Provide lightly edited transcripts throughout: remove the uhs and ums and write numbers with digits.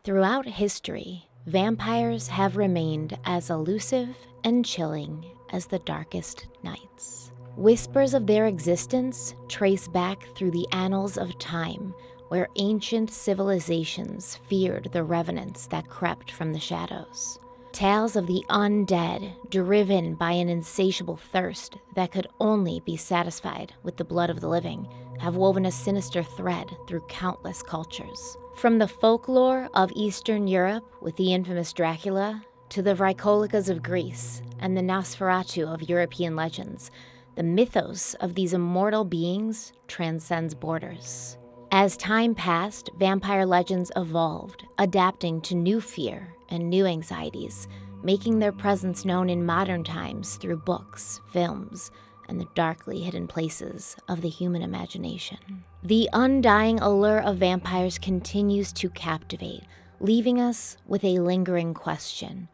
Throughout history, vampires have remained as elusive and chilling as the darkest nights. Whispers of their existence trace back through the annals of time, where ancient civilizations feared the revenants that crept from the shadows. Tales of the undead, driven by an insatiable thirst that could only be satisfied with the blood of the living, have woven a sinister thread through countless cultures. From the folklore of Eastern Europe with the infamous Dracula, to the Vrykolikas of Greece and the Nosferatu of European legends, the mythos of these immortal beings transcends borders. As time passed, vampire legends evolved, adapting to new fear and new anxieties, making their presence known in modern times through books, films, and the darkly hidden places of the human imagination. The undying allure of vampires continues to captivate, leaving us with a lingering question.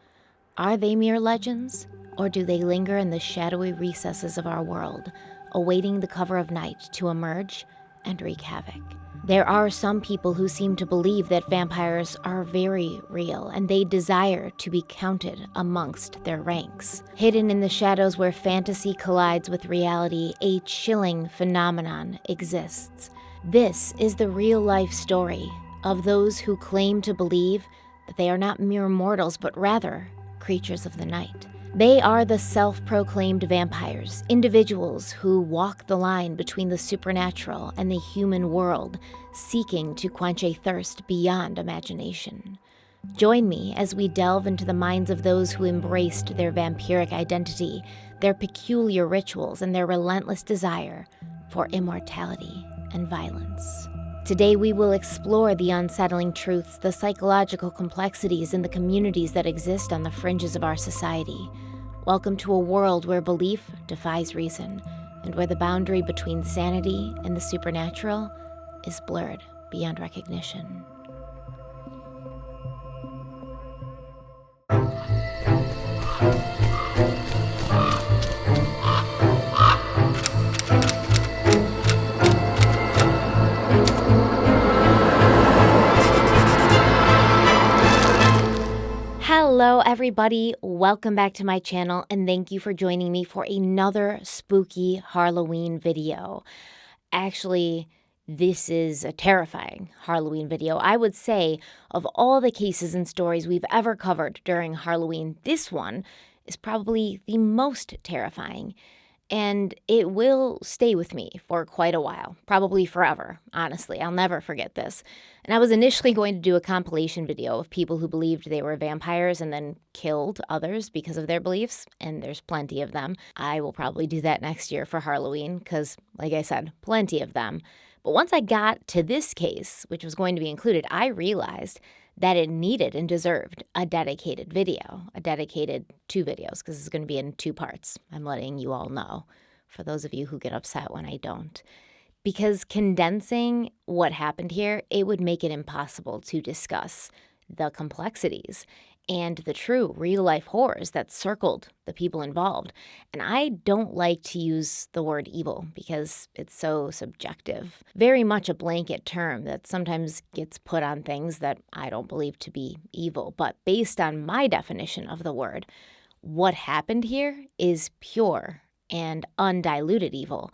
Are they mere legends, or do they linger in the shadowy recesses of our world, awaiting the cover of night to emerge and wreak havoc? There are some people who seem to believe that vampires are very real and they desire to be counted amongst their ranks. Hidden in the shadows where fantasy collides with reality, a chilling phenomenon exists. This is the real-life story of those who claim to believe that they are not mere mortals but rather creatures of the night. They are the self-proclaimed vampires, individuals who walk the line between the supernatural and the human world, seeking to quench a thirst beyond imagination. Join me as we delve into the minds of those who embraced their vampiric identity, their peculiar rituals, and their relentless desire for immortality and violence. Today we will explore the unsettling truths, the psychological complexities, and the communities that exist on the fringes of our society. Welcome to a world where belief defies reason, and where the boundary between sanity and the supernatural is blurred beyond recognition. Hello everybody, welcome back to my channel and thank you for joining me for another spooky Halloween video. Actually, this is a terrifying Halloween video. I would say of all the cases and stories we've ever covered during Halloween, this one is probably the most terrifying. And it will stay with me for quite a while, probably forever, honestly. I'll never forget this. And I was initially going to do a compilation video of people who believed they were vampires and then killed others because of their beliefs, and there's plenty of them. I will probably do that next year for Halloween because, like I said, plenty of them. But once I got to this case, which was going to be included, I realized that it needed and deserved a dedicated video, a dedicated 2 videos, because it's going to be in 2 parts. I'm letting you all know, for those of you who get upset when I don't. Because condensing what happened here, it would make it impossible to discuss the complexities and the true real-life horrors that circled the people involved. And I don't like to use the word evil because it's so subjective. Very much a blanket term that sometimes gets put on things that I don't believe to be evil. But based on my definition of the word, what happened here is pure and undiluted evil.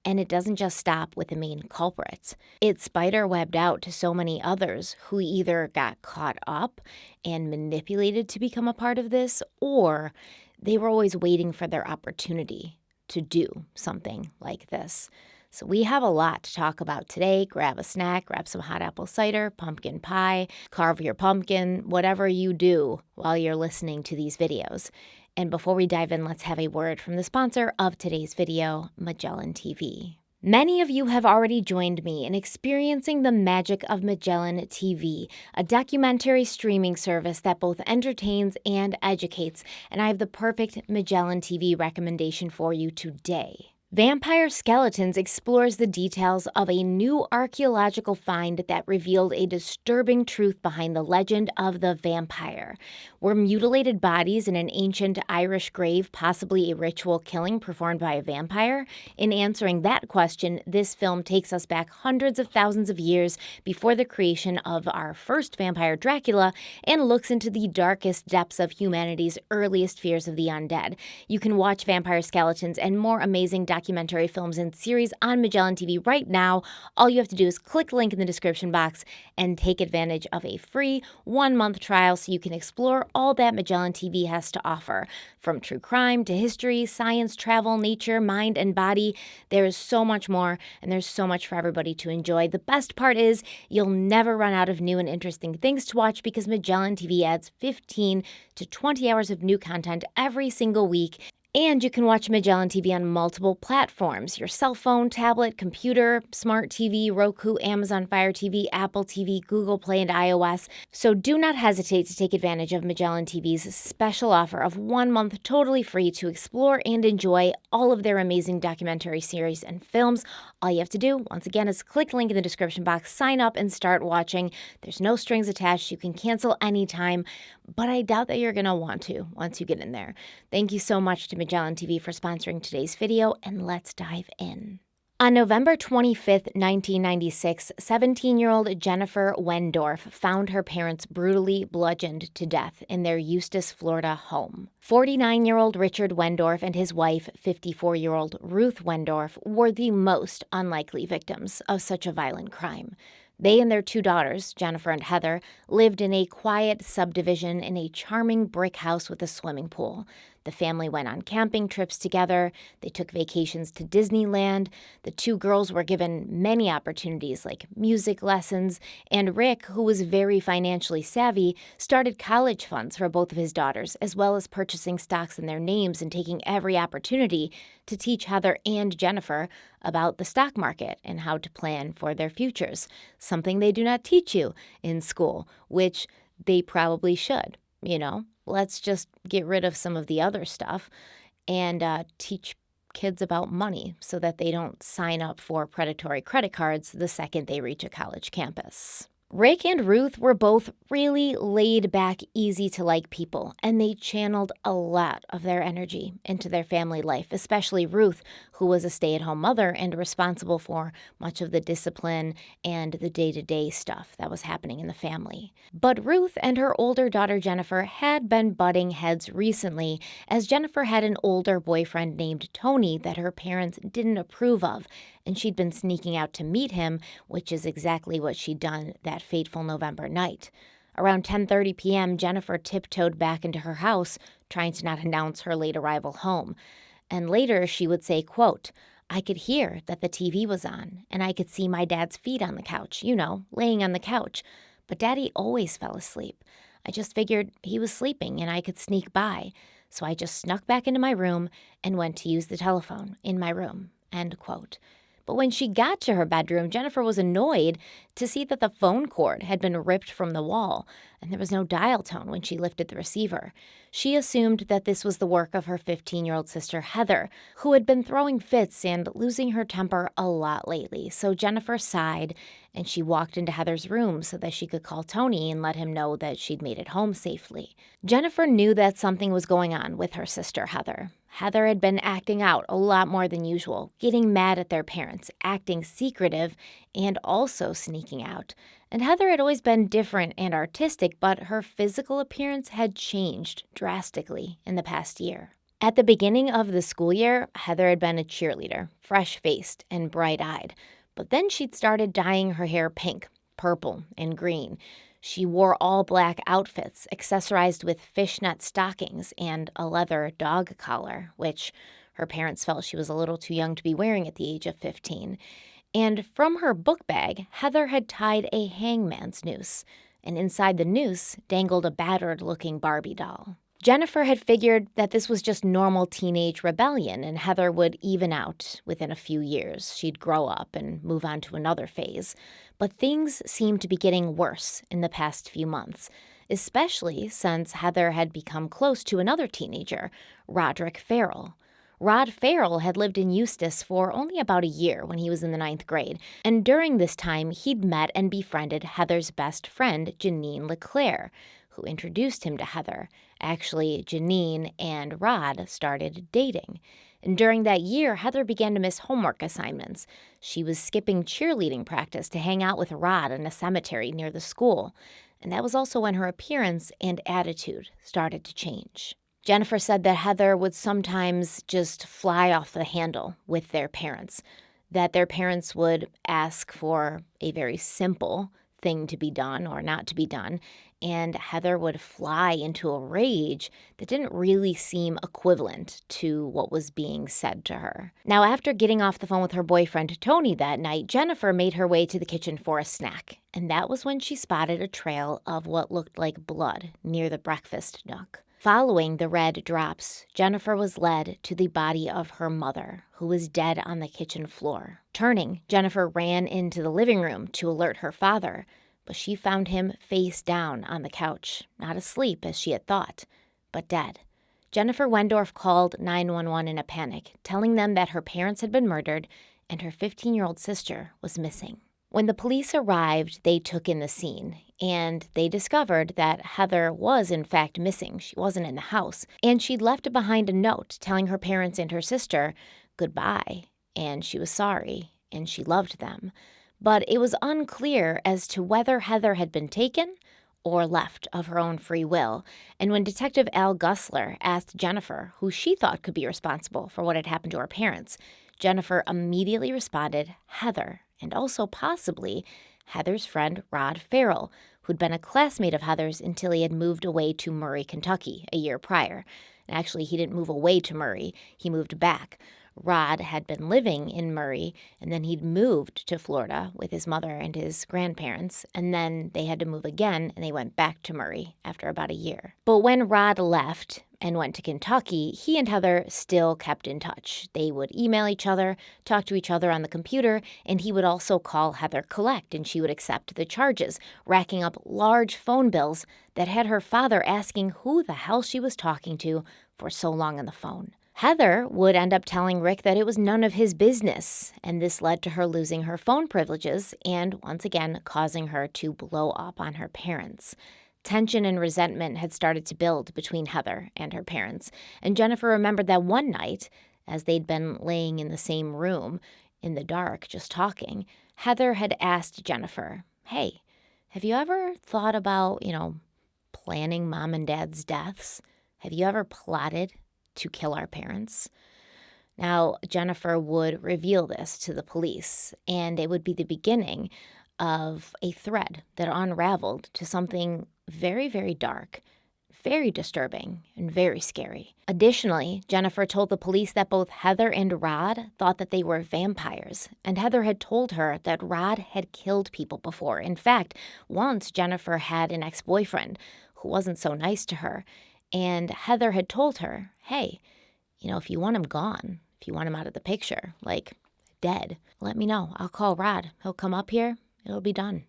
And it doesn't just stop with the main culprits. It spiderwebbed out to so many others who either got caught up and manipulated to become a part of this, or they were always waiting for their opportunity to do something like this. So we have a lot to talk about today. Grab a snack, grab some hot apple cider, pumpkin pie, carve your pumpkin, whatever you do while you're listening to these videos. And before we dive in, let's have a word from the sponsor of today's video, Magellan TV. Many of you have already joined me in experiencing the magic of Magellan TV, a documentary streaming service that both entertains and educates, and I have the perfect Magellan TV recommendation for you today. Vampire Skeletons explores the details of a new archaeological find that revealed a disturbing truth behind the legend of the vampire. Were mutilated bodies in an ancient Irish grave possibly a ritual killing performed by a vampire? In answering that question, this film takes us back hundreds of thousands of years before the creation of our first vampire, Dracula, and looks into the darkest depths of humanity's earliest fears of the undead. You can watch Vampire Skeletons and more amazing documentary films and series on Magellan TV right now. All you have to do is click the link in the description box and take advantage of a free 1-month trial so you can explore all that Magellan TV has to offer. From true crime to history, science, travel, nature, mind, and body, there is so much more, and there's so much for everybody to enjoy. The best part is you'll never run out of new and interesting things to watch because Magellan TV adds 15 to 20 hours of new content every single week. And you can watch Magellan TV on multiple platforms: your cell phone, tablet, computer, smart TV, Roku, Amazon Fire TV, Apple TV, Google Play, and iOS. So do not hesitate to take advantage of Magellan TV's special offer of 1 month totally free to explore and enjoy all of their amazing documentary series and films. All you have to do, once again, is click the link in the description box, sign up, and start watching. There's no strings attached. You can cancel anytime, but I doubt that you're going to want to once you get in there. Thank you so much to Magellan TV for sponsoring today's video, and let's dive in. On November 25, 1996, 17-year-old Jennifer Wendorf found her parents brutally bludgeoned to death in their Eustis, Florida home. 49-year-old Richard Wendorf and his wife, 54-year-old Ruth Wendorf, were the most unlikely victims of such a violent crime. They and their 2 daughters, Jennifer and Heather, lived in a quiet subdivision in a charming brick house with a swimming pool. The family went on camping trips together. They took vacations to Disneyland. The 2 girls were given many opportunities like music lessons, and Rick, who was very financially savvy, started college funds for both of his daughters, as well as purchasing stocks in their names and taking every opportunity to teach Heather and Jennifer about the stock market and how to plan for their futures, something they do not teach you in school, which they probably should, Let's just get rid of some of the other stuff and teach kids about money so that they don't sign up for predatory credit cards the second they reach a college campus. Rick and Ruth were both really laid-back, easy-to-like people, and they channeled a lot of their energy into their family life, especially Ruth, who was a stay-at-home mother and responsible for much of the discipline and the day-to-day stuff that was happening in the family. But Ruth and her older daughter Jennifer had been butting heads recently, as Jennifer had an older boyfriend named Tony that her parents didn't approve of, and she'd been sneaking out to meet him, which is exactly what she'd done that fateful November night. Around 10:30 p.m., Jennifer tiptoed back into her house, trying to not announce her late arrival home. And later she would say, quote, "I could hear that the TV was on, and I could see my dad's feet on the couch, laying on the couch. But Daddy always fell asleep. I just figured he was sleeping and I could sneak by. So I just snuck back into my room and went to use the telephone in my room." End quote. But when she got to her bedroom, Jennifer was annoyed to see that the phone cord had been ripped from the wall, and there was no dial tone when she lifted the receiver. She assumed that this was the work of her 15-year-old sister, Heather, who had been throwing fits and losing her temper a lot lately. So Jennifer sighed, and she walked into Heather's room so that she could call Tony and let him know that she'd made it home safely. Jennifer knew that something was going on with her sister, Heather. Heather had been acting out a lot more than usual, getting mad at their parents, acting secretive, and also sneaking out. And Heather had always been different and artistic, but her physical appearance had changed drastically in the past year. At the beginning of the school year, Heather had been a cheerleader, fresh-faced and bright-eyed. But then she'd started dyeing her hair pink, purple, and green. She wore all black outfits, accessorized with fishnet stockings and a leather dog collar, which her parents felt she was a little too young to be wearing at the age of 15. And from her book bag, Heather had tied a hangman's noose, and inside the noose dangled a battered-looking Barbie doll. Jennifer had figured that this was just normal teenage rebellion, and Heather would even out within a few years. She'd grow up and move on to another phase. But things seemed to be getting worse in the past few months, especially since Heather had become close to another teenager, Roderick Ferrell. Rod Ferrell had lived in Eustis for only about a year when he was in the 9th grade, and during this time he'd met and befriended Heather's best friend, Janine LeClaire, who introduced him to Heather. Actually, Janine and Rod started dating. And during that year, Heather began to miss homework assignments. She was skipping cheerleading practice to hang out with Rod in a cemetery near the school. And that was also when her appearance and attitude started to change. Jennifer said that Heather would sometimes just fly off the handle with their parents, that their parents would ask for a very simple thing to be done or not to be done, and Heather would fly into a rage that didn't really seem equivalent to what was being said to her. Now, after getting off the phone with her boyfriend Tony that night, Jennifer made her way to the kitchen for a snack, and that was when she spotted a trail of what looked like blood near the breakfast nook. Following the red drops, Jennifer was led to the body of her mother, who was dead on the kitchen floor. Turning, Jennifer ran into the living room to alert her father, but she found him face down on the couch, not asleep as she had thought, but dead. Jennifer Wendorf called 911 in a panic, telling them that her parents had been murdered and her 15-year-old sister was missing. When the police arrived, they took in the scene, and they discovered that Heather was in fact missing. She wasn't in the house, and she'd left behind a note telling her parents and her sister goodbye, and she was sorry, and she loved them. But it was unclear as to whether Heather had been taken or left of her own free will. And when Detective Al Gussler asked Jennifer who she thought could be responsible for what had happened to her parents, Jennifer immediately responded Heather, and also possibly Heather's friend Rod Ferrell, who'd been a classmate of Heather's until he had moved away to Murray, Kentucky, a year prior. And actually, he didn't move away to Murray, he moved back. Rod had been living in Murray, and then he'd moved to Florida with his mother and his grandparents, and then they had to move again, and they went back to Murray after about a year. But when Rod left and went to Kentucky, he and Heather still kept in touch. They would email each other, talk to each other on the computer, and he would also call Heather collect, and she would accept the charges, racking up large phone bills that had her father asking who the hell she was talking to for so long on the phone. Heather would end up telling Rick that it was none of his business, and this led to her losing her phone privileges and, once again, causing her to blow up on her parents. Tension and resentment had started to build between Heather and her parents, and Jennifer remembered that one night, as they'd been laying in the same room, in the dark, just talking, Heather had asked Jennifer, "Hey, have you ever thought about, planning Mom and Dad's deaths? Have you ever plotted to kill our parents?" Now, Jennifer would reveal this to the police, and it would be the beginning of a thread that unraveled to something very, very dark, very disturbing, and very scary. Additionally, Jennifer told the police that both Heather and Rod thought that they were vampires, and Heather had told her that Rod had killed people before. In fact, once Jennifer had an ex-boyfriend who wasn't so nice to her, and Heather had told her, "Hey, if you want him gone, if you want him out of the picture, like dead, let me know. I'll call Rod. He'll come up here. It'll be done.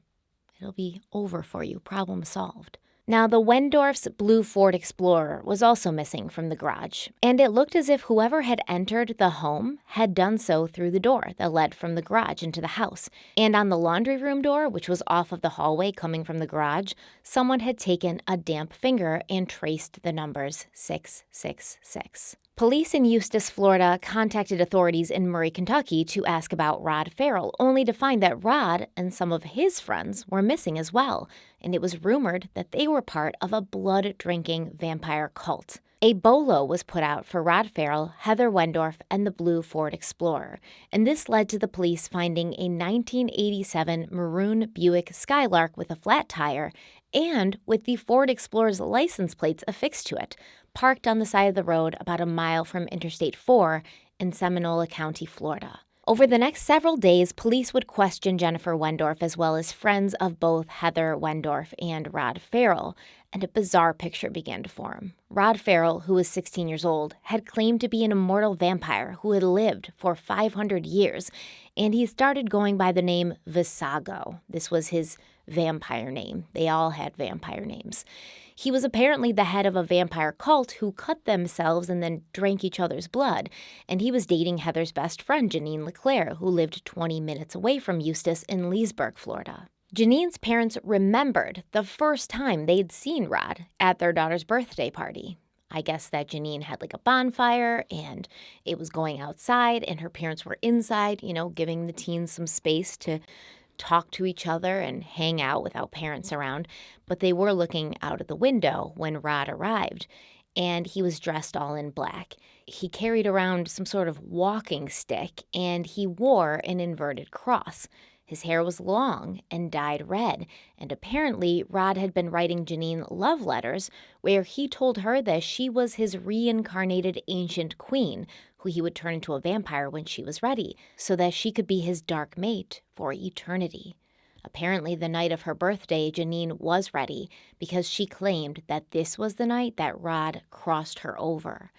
It'll be over for you. Problem solved." Now, the Wendorf's blue Ford Explorer was also missing from the garage, and it looked as if whoever had entered the home had done so through the door that led from the garage into the house. And on the laundry room door, which was off of the hallway coming from the garage, someone had taken a damp finger and traced the numbers 666. Police in Eustis, Florida, contacted authorities in Murray, Kentucky to ask about Rod Ferrell, only to find that Rod and some of his friends were missing as well, and it was rumored that they were part of a blood-drinking vampire cult. A bolo was put out for Rod Ferrell, Heather Wendorf, and the blue Ford Explorer, and this led to the police finding a 1987 maroon Buick Skylark with a flat tire and with the Ford Explorer's license plates affixed to it, parked on the side of the road about a mile from Interstate 4 in Seminole County, Florida. Over the next several days, police would question Jennifer Wendorf as well as friends of both Heather Wendorf and Rod Ferrell, and a bizarre picture began to form. Rod Ferrell, who was 16 years old, had claimed to be an immortal vampire who had lived for 500 years, and he started going by the name Vesago. This was his vampire name. They all had vampire names. He was apparently the head of a vampire cult who cut themselves and then drank each other's blood. And he was dating Heather's best friend, Janine LeClaire, who lived 20 minutes away from Eustis in Leesburg, Florida. Janine's parents remembered the first time they'd seen Rod at their daughter's birthday party. I guess that Janine had like a bonfire and it was going outside and her parents were inside, giving the teens some space to talk to each other and hang out without parents around. But they were looking out of the window when Rod arrived, and he was dressed all in black. He carried around some sort of walking stick, and he wore an inverted cross. His hair was long and dyed red, and apparently Rod had been writing Janine love letters where he told her that she was his reincarnated ancient queen, who he would turn into a vampire when she was ready, so that she could be his dark mate for eternity. Apparently, the night of her birthday, Janine was ready because she claimed that this was the night that Rod crossed her over.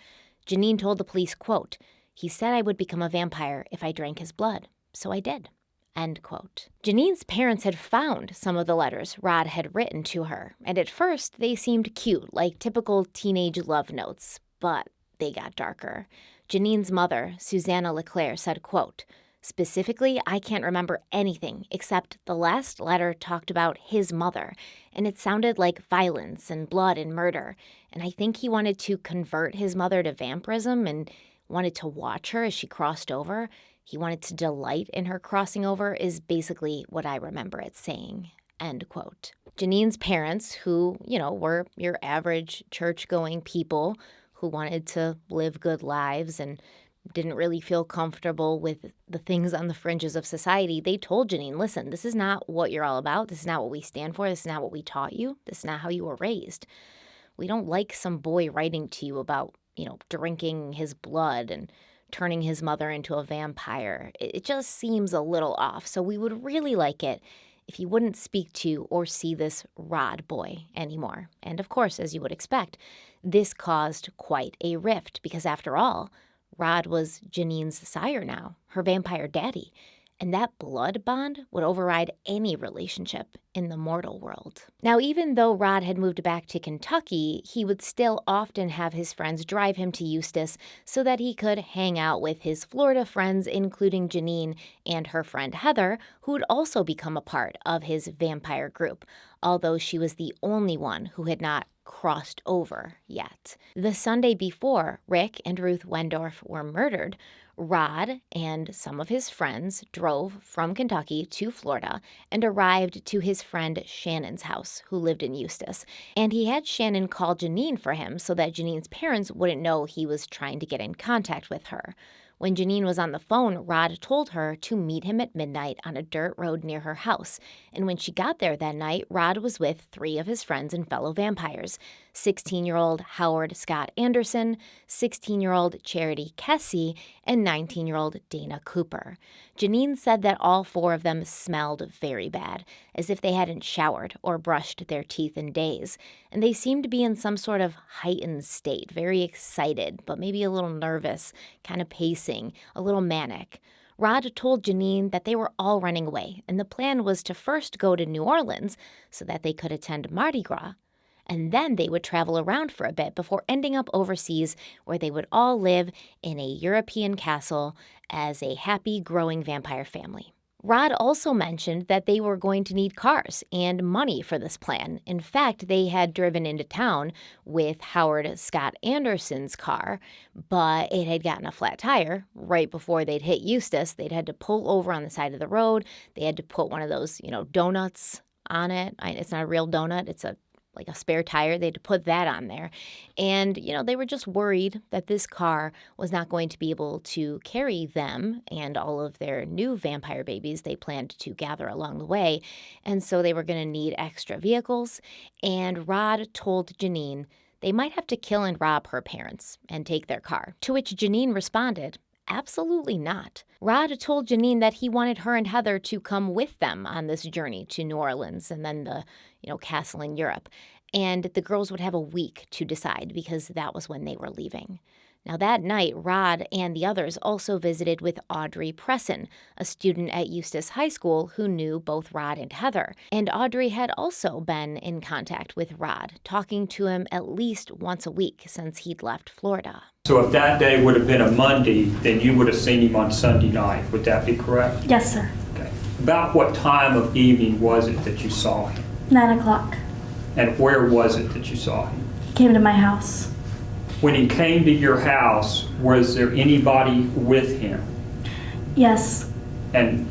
Janine told the police, quote, "He said I would become a vampire if I drank his blood, so I did." End quote. Janine's parents had found some of the letters Rod had written to her, and at first they seemed cute, like typical teenage love notes, but they got darker. Janine's mother, Susanna LeClaire, said, quote, "Specifically, I can't remember anything except the last letter talked about his mother, and it sounded like violence and blood and murder, and I think he wanted to convert his mother to vampirism and wanted to watch her as she crossed over. He wanted to delight in her crossing over is basically what I remember it saying." End quote. Janine's parents, who, were your average church-going people who wanted to live good lives and didn't really feel comfortable with the things on the fringes of society, they told Janine, listen, this is not what you're all about. This is not what we stand for. This is not what we taught you. This is not how you were raised. We don't like some boy writing to you about, drinking his blood and turning his mother into a vampire. It just seems a little off. So we would really like it if you wouldn't speak to or see this Rod boy anymore. And of course, as you would expect, this caused quite a rift because after all, Rod was Janine's sire now, her vampire daddy. And that blood bond would override any relationship in the mortal world. Now, even though Rod had moved back to Kentucky, he would still often have his friends drive him to Eustis so that he could hang out with his Florida friends, including Janine and her friend Heather, who would also become a part of his vampire group, although she was the only one who had not crossed over yet. The Sunday before Rick and Ruth Wendorf were murdered, Rod and some of his friends drove from Kentucky to Florida and arrived to his friend Shannon's house, who lived in Eustis. And he had Shannon call Janine for him so that Janine's parents wouldn't know he was trying to get in contact with her. When Janine was on the phone, Rod told her to meet him at midnight on a dirt road near her house. And when she got there that night, Rod was with 3 of his friends and fellow vampires, 16-year-old Howard Scott Anderson, 16-year-old Charity Kessie, and 19-year-old Dana Cooper. Janine said that all 4 of them smelled very bad, as if they hadn't showered or brushed their teeth in days, and they seemed to be in some sort of heightened state, very excited, but maybe a little nervous, kind of pacing, a little manic. Rod told Janine that they were all running away, and the plan was to first go to New Orleans so that they could attend Mardi Gras, and then they would travel around for a bit before ending up overseas where they would all live in a European castle as a happy, growing vampire family. Rod also mentioned that they were going to need cars and money for this plan. In fact, they had driven into town with Howard Scott Anderson's car, but it had gotten a flat tire right before they'd hit Eustis. They'd had to pull over on the side of the road. They had to put one of those, donuts on it. It's not a real donut. It's like a spare tire. They had to put that on there. And, they were just worried that this car was not going to be able to carry them and all of their new vampire babies they planned to gather along the way. And so they were going to need extra vehicles. And Rod told Janine they might have to kill and rob her parents and take their car, to which Janine responded, absolutely not. Rod told Janine that he wanted her and Heather to come with them on this journey to New Orleans and then the, castle in Europe. And the girls would have a week to decide because that was when they were leaving. Now, that night, Rod and the others also visited with Audrey Presson, a student at Eustis High School who knew both Rod and Heather. And Audrey had also been in contact with Rod, talking to him at least once a week since he'd left Florida. So if that day would have been a Monday, then you would have seen him on Sunday night. Would that be correct? Yes, sir. Okay. About what time of evening was it that you saw him? 9 o'clock. And where was it that you saw him? He came to my house. When he came to your house, was there anybody with him? Yes. And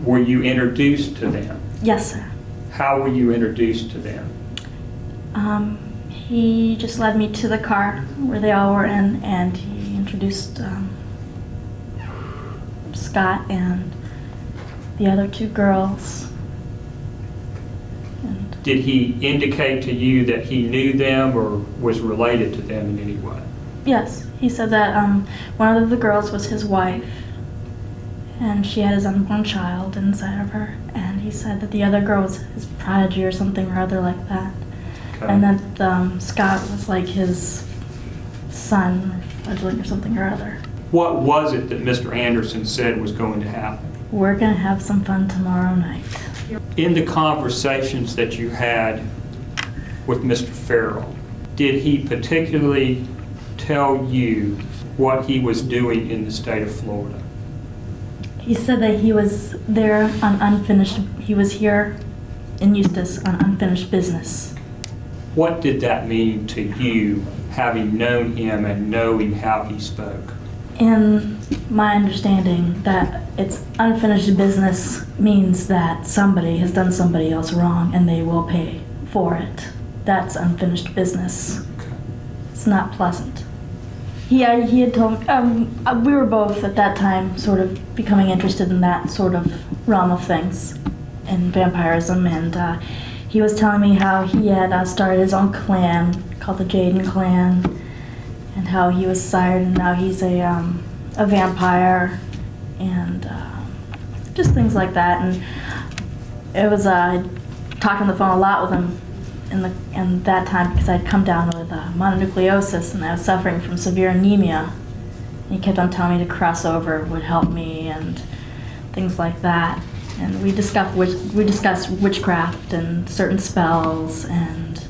were you introduced to them? Yes, sir. How were you introduced to them? He just led me to the car where they all were in, and he introduced Scott and the other 2 girls. And Did he indicate to you that he knew them or was related to them in any way? yes, he said that one of the girls was his wife, and she had his unborn child inside of her, and he said that the other girl was his prodigy or something or other like that. Okay. And that Scott was like his son or fledgling or something or other. What was it that Mr. Anderson said was going to happen? We're gonna have some fun tomorrow night. In the conversations that you had with Mr. Ferrell, did he particularly tell you what he was doing in the state of Florida? He said that he was there on he was here in Eustis on unfinished business. What did that mean to you, having known him and knowing how he spoke? In my understanding, that it's unfinished business means that somebody has done somebody else wrong and they will pay for it. That's unfinished business. Okay. It's not pleasant. He had told me, we were both at that time sort of becoming interested in that sort of realm of things, in vampirism, and he was telling me how he had started his own clan called the Jaden Clan, and how he was sired and now he's a vampire, and just things like that. And it was talking on the phone a lot with him in that time because I'd come down with mononucleosis and I was suffering from severe anemia. And he kept on telling me to cross over would help me and things like that. And we discussed witchcraft and certain spells and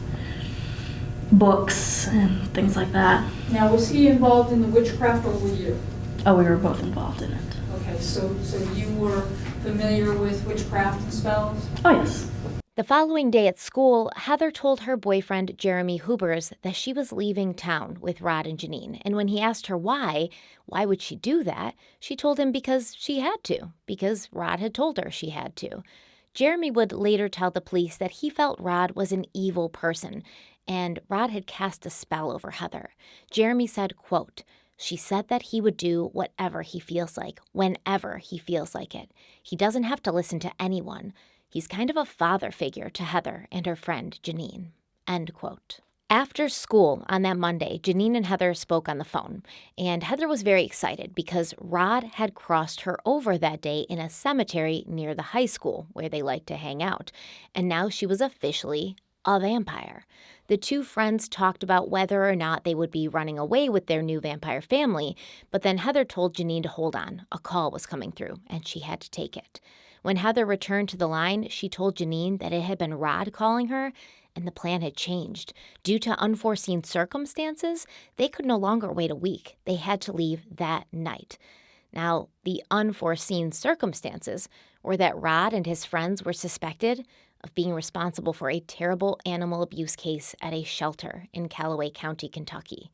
books and things like that. Now, was he involved in the witchcraft or were you? Oh, we were both involved in it. Okay, so you were familiar with witchcraft and spells? Oh, yes. The following day at school, Heather told her boyfriend, Jeremy Hubers, that she was leaving town with Rod and Janine. And when he asked her why would she do that, she told him because she had to, because Rod had told her she had to. Jeremy would later tell the police that he felt Rod was an evil person, and Rod had cast a spell over Heather. Jeremy said, quote, "She said that he would do whatever he feels like, whenever he feels like it. He doesn't have to listen to anyone. He's kind of a father figure to Heather and her friend Janine." End quote. After school on that Monday, Janine and Heather spoke on the phone, and Heather was very excited because Rod had crossed her over that day in a cemetery near the high school where they liked to hang out, and now she was officially a vampire. The 2 friends talked about whether or not they would be running away with their new vampire family, but then Heather told Janine to hold on. A call was coming through, and she had to take it. When Heather returned to the line, she told Janine that it had been Rod calling her, and the plan had changed. Due to unforeseen circumstances, they could no longer wait a week. They had to leave that night. Now, the unforeseen circumstances were that Rod and his friends were suspected of being responsible for a terrible animal abuse case at a shelter in Callaway County, Kentucky.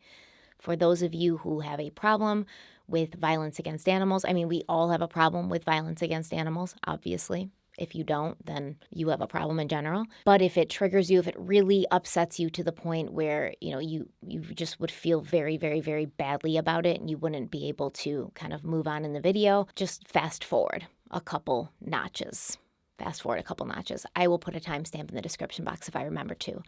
For those of you who have a problem with violence against animals, I mean, we all have a problem with violence against animals, obviously. If you don't, then you have a problem in general. But if it triggers you, if it really upsets you to the point where, you just would feel very, very, very badly about it and you wouldn't be able to kind of move on in the video, just fast forward a couple notches. I will put a timestamp in the description box if I remember to.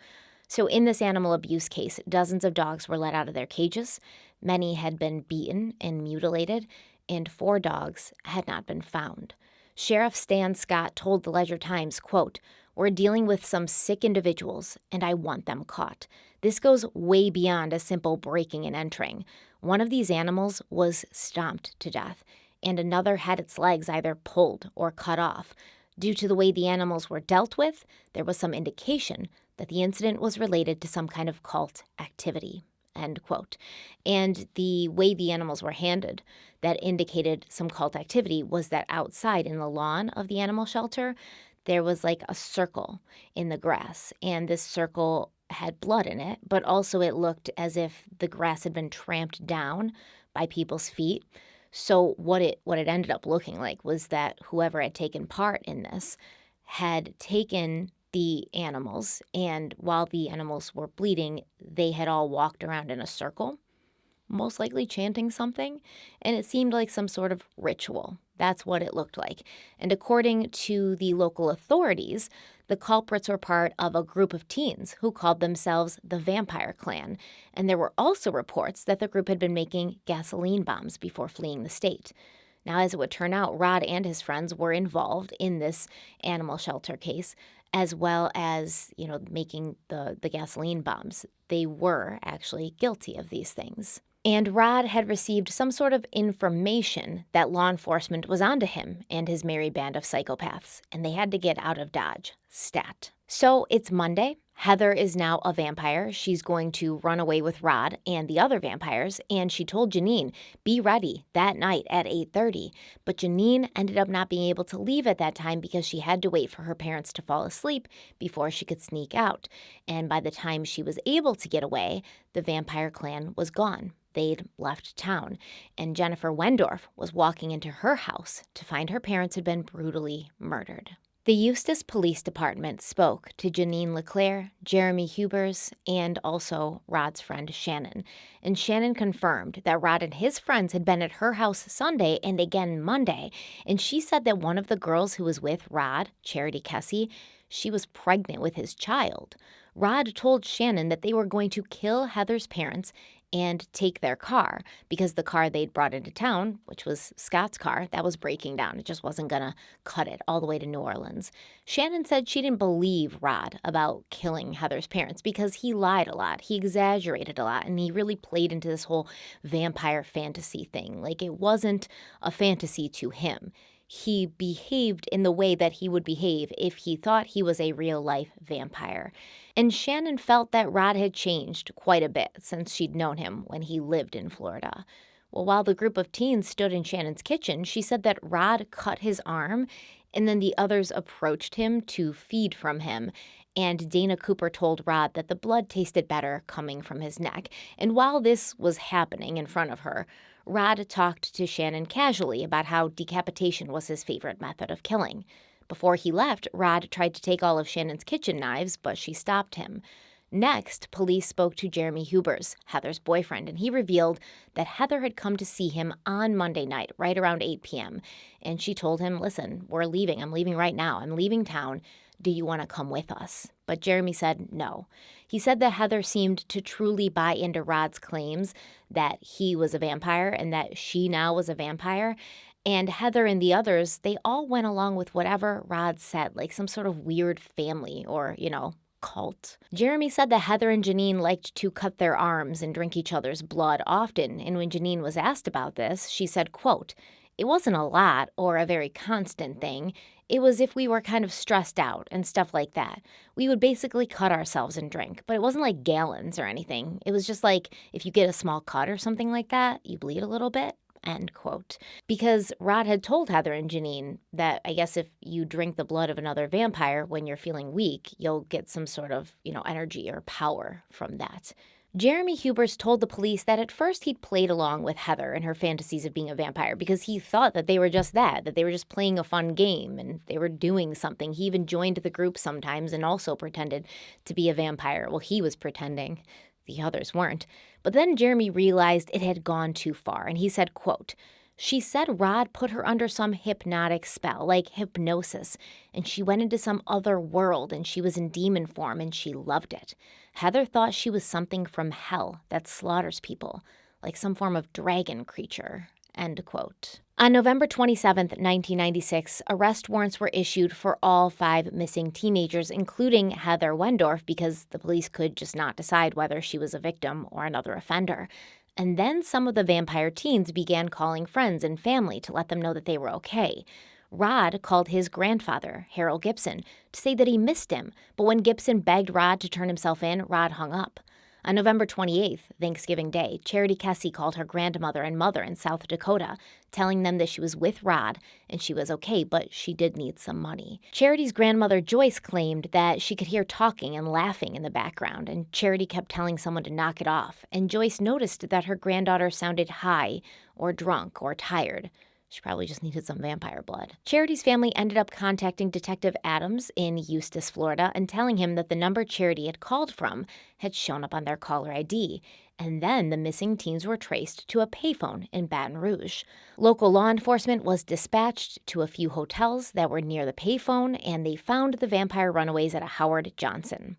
So in this animal abuse case, dozens of dogs were let out of their cages. Many had been beaten and mutilated, and 4 dogs had not been found. Sheriff Stan Scott told the Ledger Times, quote, We're dealing with some sick individuals, and I want them caught. This goes way beyond a simple breaking and entering. One of these animals was stomped to death, and another had its legs either pulled or cut off. Due to the way the animals were dealt with, there was some indication that the incident was related to some kind of cult activity." End quote. And the way the animals were handled that indicated some cult activity was that outside in the lawn of the animal shelter, there was like a circle in the grass, and this circle had blood in it, but also it looked as if the grass had been tramped down by people's feet. So what it ended up looking like was that whoever had taken part in this had taken the animals, and while the animals were bleeding, they had all walked around in a circle, most likely chanting something, and it seemed like some sort of ritual. That's what it looked like. And according to the local authorities, the culprits were part of a group of teens who called themselves the Vampire Clan. And there were also reports that the group had been making gasoline bombs before fleeing the state. Now, as it would turn out, Rod and his friends were involved in this animal shelter case, as well as, making the gasoline bombs. They were actually guilty of these things. And Rod had received some sort of information that law enforcement was onto him and his merry band of psychopaths, and they had to get out of Dodge. Stat. So it's Monday. Heather is now a vampire. She's going to run away with Rod and the other vampires, and she told Janine, be ready that night at 8:30. But Janine ended up not being able to leave at that time because she had to wait for her parents to fall asleep before she could sneak out. And by the time she was able to get away, the vampire clan was gone. They'd left town, and Jennifer Wendorf was walking into her house to find her parents had been brutally murdered. The Eustis Police Department spoke to Janine LeClaire, Jeremy Hubers, and also Rod's friend Shannon. And Shannon confirmed that Rod and his friends had been at her house Sunday and again Monday. And she said that one of the girls who was with Rod, Charity Kessie, she was pregnant with his child. Rod told Shannon that they were going to kill Heather's parents and take their car because the car they'd brought into town, which was Scott's car, that was breaking down. It just wasn't going to cut it all the way to New Orleans. Shannon said she didn't believe Rod about killing Heather's parents because he lied a lot. He exaggerated a lot, and he really played into this whole vampire fantasy thing. Like, it wasn't a fantasy to him. He behaved in the way that he would behave if he thought he was a real-life vampire. And Shannon felt that Rod had changed quite a bit since she'd known him when he lived in Florida. Well, while the group of teens stood in Shannon's kitchen, she said that Rod cut his arm, and then the others approached him to feed from him. And Dana Cooper told Rod that the blood tasted better coming from his neck. And while this was happening in front of her, Rod talked to Shannon casually about how decapitation was his favorite method of killing. Before he left, Rod tried to take all of Shannon's kitchen knives, but she stopped him. Next, police spoke to Jeremy Hubers, Heather's boyfriend, and he revealed that Heather had come to see him on Monday night, right around 8 p.m. And she told him, listen, we're leaving. I'm leaving right now. I'm leaving town. Do you want to come with us? But Jeremy said no. He said that Heather seemed to truly buy into Rod's claims that he was a vampire and that she now was a vampire. And Heather and the others, they all went along with whatever Rod said, like some sort of weird family or, cult. Jeremy said that Heather and Janine liked to cut their arms and drink each other's blood often. And when Janine was asked about this, she said, quote, it wasn't a lot or a very constant thing. It was if we were kind of stressed out and stuff like that. We would basically cut ourselves and drink, but it wasn't like gallons or anything. It was just like if you get a small cut or something like that, you bleed a little bit. End quote. Because Rod had told Heather and Janine that I guess if you drink the blood of another vampire when you're feeling weak, you'll get some sort of, energy or power from that. Jeremy Hubers told the police that at first he'd played along with Heather and her fantasies of being a vampire because he thought that they were just that they were just playing a fun game and they were doing something. He even joined the group sometimes and also pretended to be a vampire. Well, he was pretending. The others weren't. But then Jeremy realized it had gone too far, and he said, quote, she said Rod put her under some hypnotic spell, like hypnosis, and she went into some other world, and she was in demon form, and she loved it. Heather thought she was something from hell that slaughters people, like some form of dragon creature, end quote. On November 27, 1996, arrest warrants were issued for all 5 missing teenagers, including Heather Wendorf, because the police could just not decide whether she was a victim or another offender. And then some of the vampire teens began calling friends and family to let them know that they were okay. Rod called his grandfather, Harold Gibson, to say that he missed him, but when Gibson begged Rod to turn himself in, Rod hung up. On November 28th, Thanksgiving Day, Charity Kessie called her grandmother and mother in South Dakota, telling them that she was with Rod and she was okay, but she did need some money. Charity's grandmother, Joyce, claimed that she could hear talking and laughing in the background, and Charity kept telling someone to knock it off, and Joyce noticed that her granddaughter sounded high or drunk or tired. She probably just needed some vampire blood. Charity's family ended up contacting Detective Adams in Eustis, Florida, and telling him that the number Charity had called from had shown up on their caller ID. And then the missing teens were traced to a payphone in Baton Rouge. Local law enforcement was dispatched to a few hotels that were near the payphone, and they found the vampire runaways at a Howard Johnson.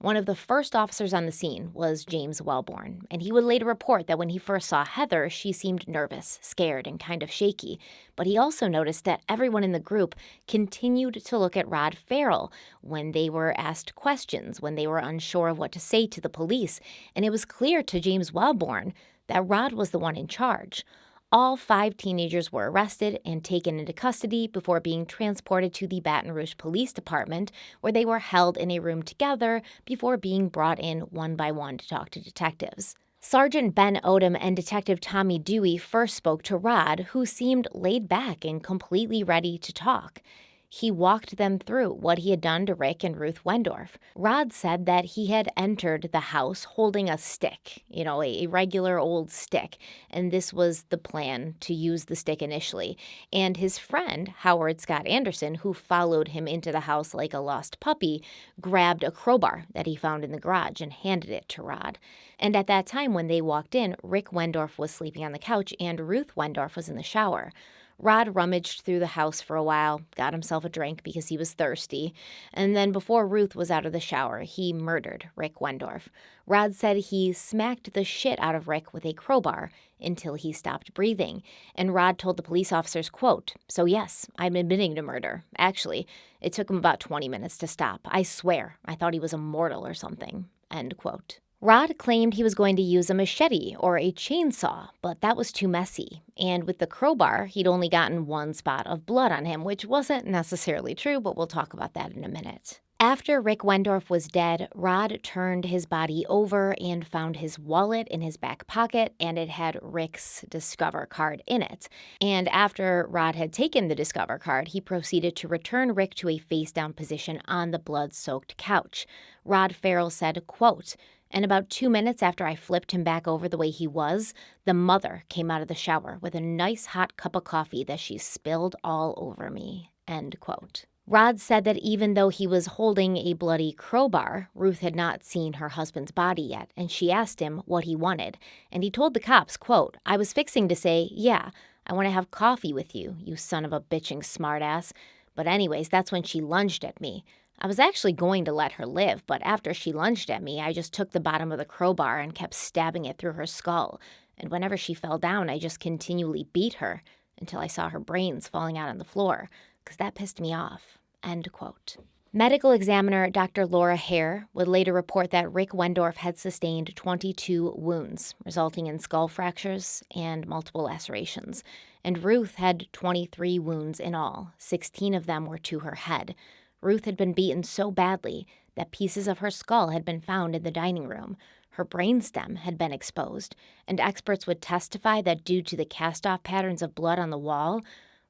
One of the first officers on the scene was James Wellborn, and he would later report that when he first saw Heather, she seemed nervous, scared, and kind of shaky. But he also noticed that everyone in the group continued to look at Rod Ferrell when they were asked questions, when they were unsure of what to say to the police, and it was clear to James Wellborn that Rod was the one in charge. All 5 teenagers were arrested and taken into custody before being transported to the Baton Rouge Police Department, where they were held in a room together before being brought in one by one to talk to detectives. Sergeant Ben Odom and Detective Tommy Dewey first spoke to Rod, who seemed laid back and completely ready to talk. He walked them through what he had done to Rick and Ruth Wendorf. Rod said that he had entered the house holding a stick, a regular old stick, and this was the plan, to use the stick initially. And his friend, Howard Scott Anderson, who followed him into the house like a lost puppy, grabbed a crowbar that he found in the garage and handed it to Rod. And at that time when they walked in, Rick Wendorf was sleeping on the couch and Ruth Wendorf was in the shower. Rod rummaged through the house for a while, got himself a drink because he was thirsty, and then before Ruth was out of the shower, he murdered Rick Wendorf. Rod said he smacked the shit out of Rick with a crowbar until he stopped breathing, and Rod told the police officers, quote, "So yes, I'm admitting to murder. Actually, it took him about 20 minutes to stop. I swear, I thought he was immortal or something," end quote. Rod claimed he was going to use a machete or a chainsaw, but that was too messy. And with the crowbar, he'd only gotten 1 spot of blood on him, which wasn't necessarily true, but we'll talk about that in a minute. After Rick Wendorf was dead, Rod turned his body over and found his wallet in his back pocket, and it had Rick's Discover card in it. And after Rod had taken the Discover card, he proceeded to return Rick to a face-down position on the blood-soaked couch. Rod Ferrell said, quote, "And about 2 minutes after I flipped him back over the way he was, the mother came out of the shower with a nice hot cup of coffee that she spilled all over me," end quote. Rod said that even though he was holding a bloody crowbar, Ruth had not seen her husband's body yet, and she asked him what he wanted. And he told the cops, quote, "I was fixing to say, yeah, I want to have coffee with you, you son of a bitching smartass. But anyways, that's when she lunged at me. I was actually going to let her live, but after she lunged at me, I just took the bottom of the crowbar and kept stabbing it through her skull. And whenever she fell down, I just continually beat her until I saw her brains falling out on the floor, because that pissed me off," end quote. Medical examiner Dr. Laura Hare would later report that Rick Wendorf had sustained 22 wounds, resulting in skull fractures and multiple lacerations. And Ruth had 23 wounds in all. 16 of them were to her head. Ruth had been beaten so badly that pieces of her skull had been found in the dining room. Her brainstem had been exposed, and experts would testify that due to the cast-off patterns of blood on the wall,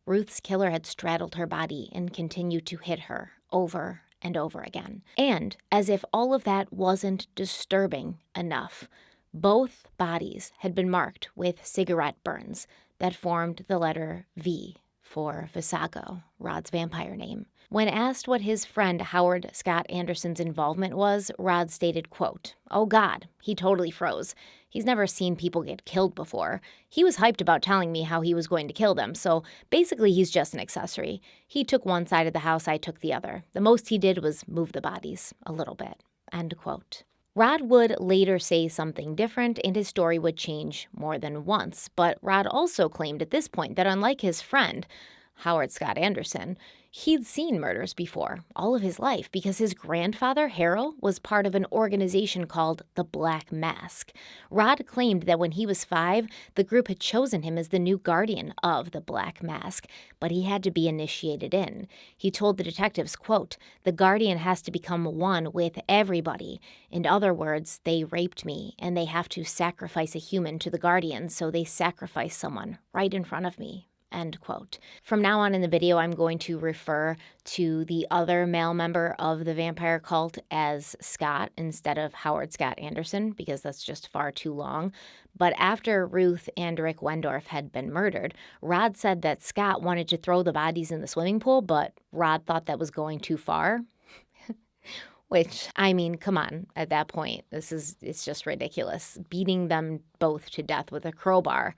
Ruth's killer had straddled her body and continued to hit her over and over again. And, as if all of that wasn't disturbing enough, both bodies had been marked with cigarette burns that formed the letter V for Vesago, Rod's vampire name. When asked what his friend Howard Scott Anderson's involvement was, Rod stated, quote, "Oh God, he totally froze. He's never seen people get killed before. He was hyped about telling me how he was going to kill them, so basically he's just an accessory. He took one side of the house, I took the other. The most he did was move the bodies a little bit," end quote. Rod would later say something different, and his story would change more than once. But Rod also claimed at this point that unlike his friend, Howard Scott Anderson, he'd seen murders before, all of his life, because his grandfather, Ferrell, was part of an organization called the Black Mask. Rod claimed that when he was 5, the group had chosen him as the new guardian of the Black Mask, but he had to be initiated in. He told the detectives, quote, "The guardian has to become one with everybody. In other words, they raped me, and they have to sacrifice a human to the guardian, so they sacrifice someone right in front of me." End quote. From now on in the video, I'm going to refer to the other male member of the vampire cult as Scott instead of Howard Scott Anderson, because that's just far too long. But after Ruth and Rick Wendorf had been murdered, Rod said that Scott wanted to throw the bodies in the swimming pool, but Rod thought that was going too far. Which, I mean, come on, at that point, it's just ridiculous. Beating them both to death with a crowbar,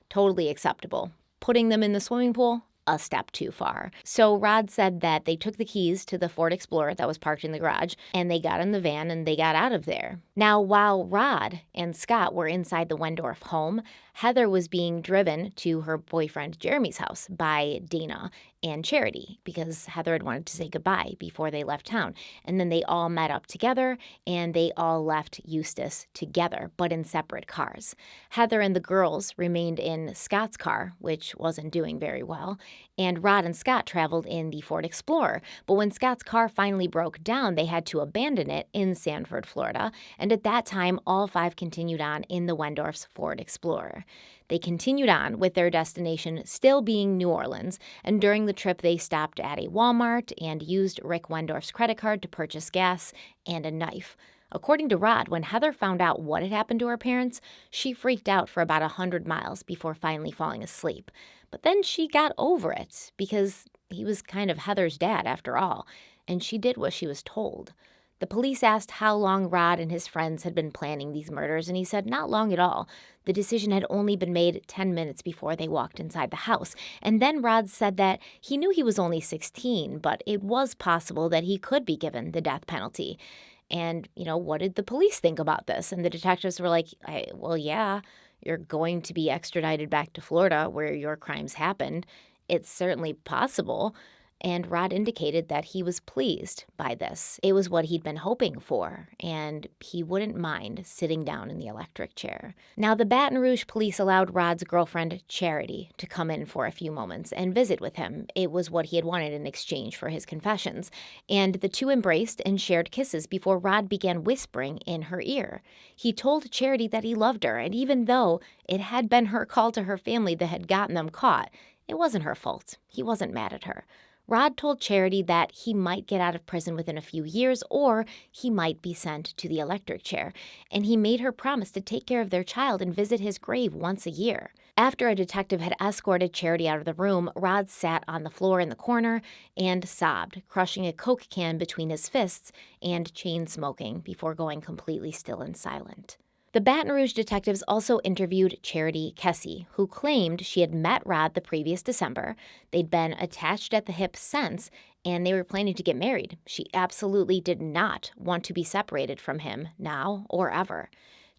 totally acceptable. Putting them in the swimming pool, a step too far. So Rod said that they took the keys to the Ford Explorer that was parked in the garage, and they got in the van and they got out of there. Now, while Rod and Scott were inside the Wendorf home, Heather was being driven to her boyfriend Jeremy's house by Dana and Charity because Heather had wanted to say goodbye before they left town. And then they all met up together and they all left Eustis together, but in separate cars. Heather and the girls remained in Scott's car, which wasn't doing very well, and Rod and Scott traveled in the Ford Explorer. But when Scott's car finally broke down, they had to abandon it in Sanford, Florida. And at that time, all 5 continued on in the Wendorf's Ford Explorer. They continued on with their destination still being New Orleans, and during the trip they stopped at a Walmart and used Rick Wendorf's credit card to purchase gas and a knife. According to Rod, when Heather found out what had happened to her parents, she freaked out for about 100 miles before finally falling asleep. But then she got over it because he was kind of Heather's dad after all, and she did what she was told. The police asked how long Rod and his friends had been planning these murders, and he said not long at all. The decision had only been made 10 minutes before they walked inside the house. And then Rod said that he knew he was only 16, but it was possible that he could be given the death penalty. And, what did the police think about this? And the detectives were like, well, yeah, you're going to be extradited back to Florida where your crimes happened. It's certainly possible. And Rod indicated that he was pleased by this. It was what he'd been hoping for, and he wouldn't mind sitting down in the electric chair. Now, the Baton Rouge police allowed Rod's girlfriend, Charity, to come in for a few moments and visit with him. It was what he had wanted in exchange for his confessions. And the two embraced and shared kisses before Rod began whispering in her ear. He told Charity that he loved her, and even though it had been her call to her family that had gotten them caught, it wasn't her fault. He wasn't mad at her. Rod told Charity that he might get out of prison within a few years or he might be sent to the electric chair, and he made her promise to take care of their child and visit his grave once a year. After a detective had escorted Charity out of the room, Rod sat on the floor in the corner and sobbed, crushing a Coke can between his fists and chain smoking before going completely still and silent. The Baton Rouge detectives also interviewed Charity Kessie, who claimed she had met Rod the previous December. They'd been attached at the hip since, and they were planning to get married. She absolutely did not want to be separated from him now or ever.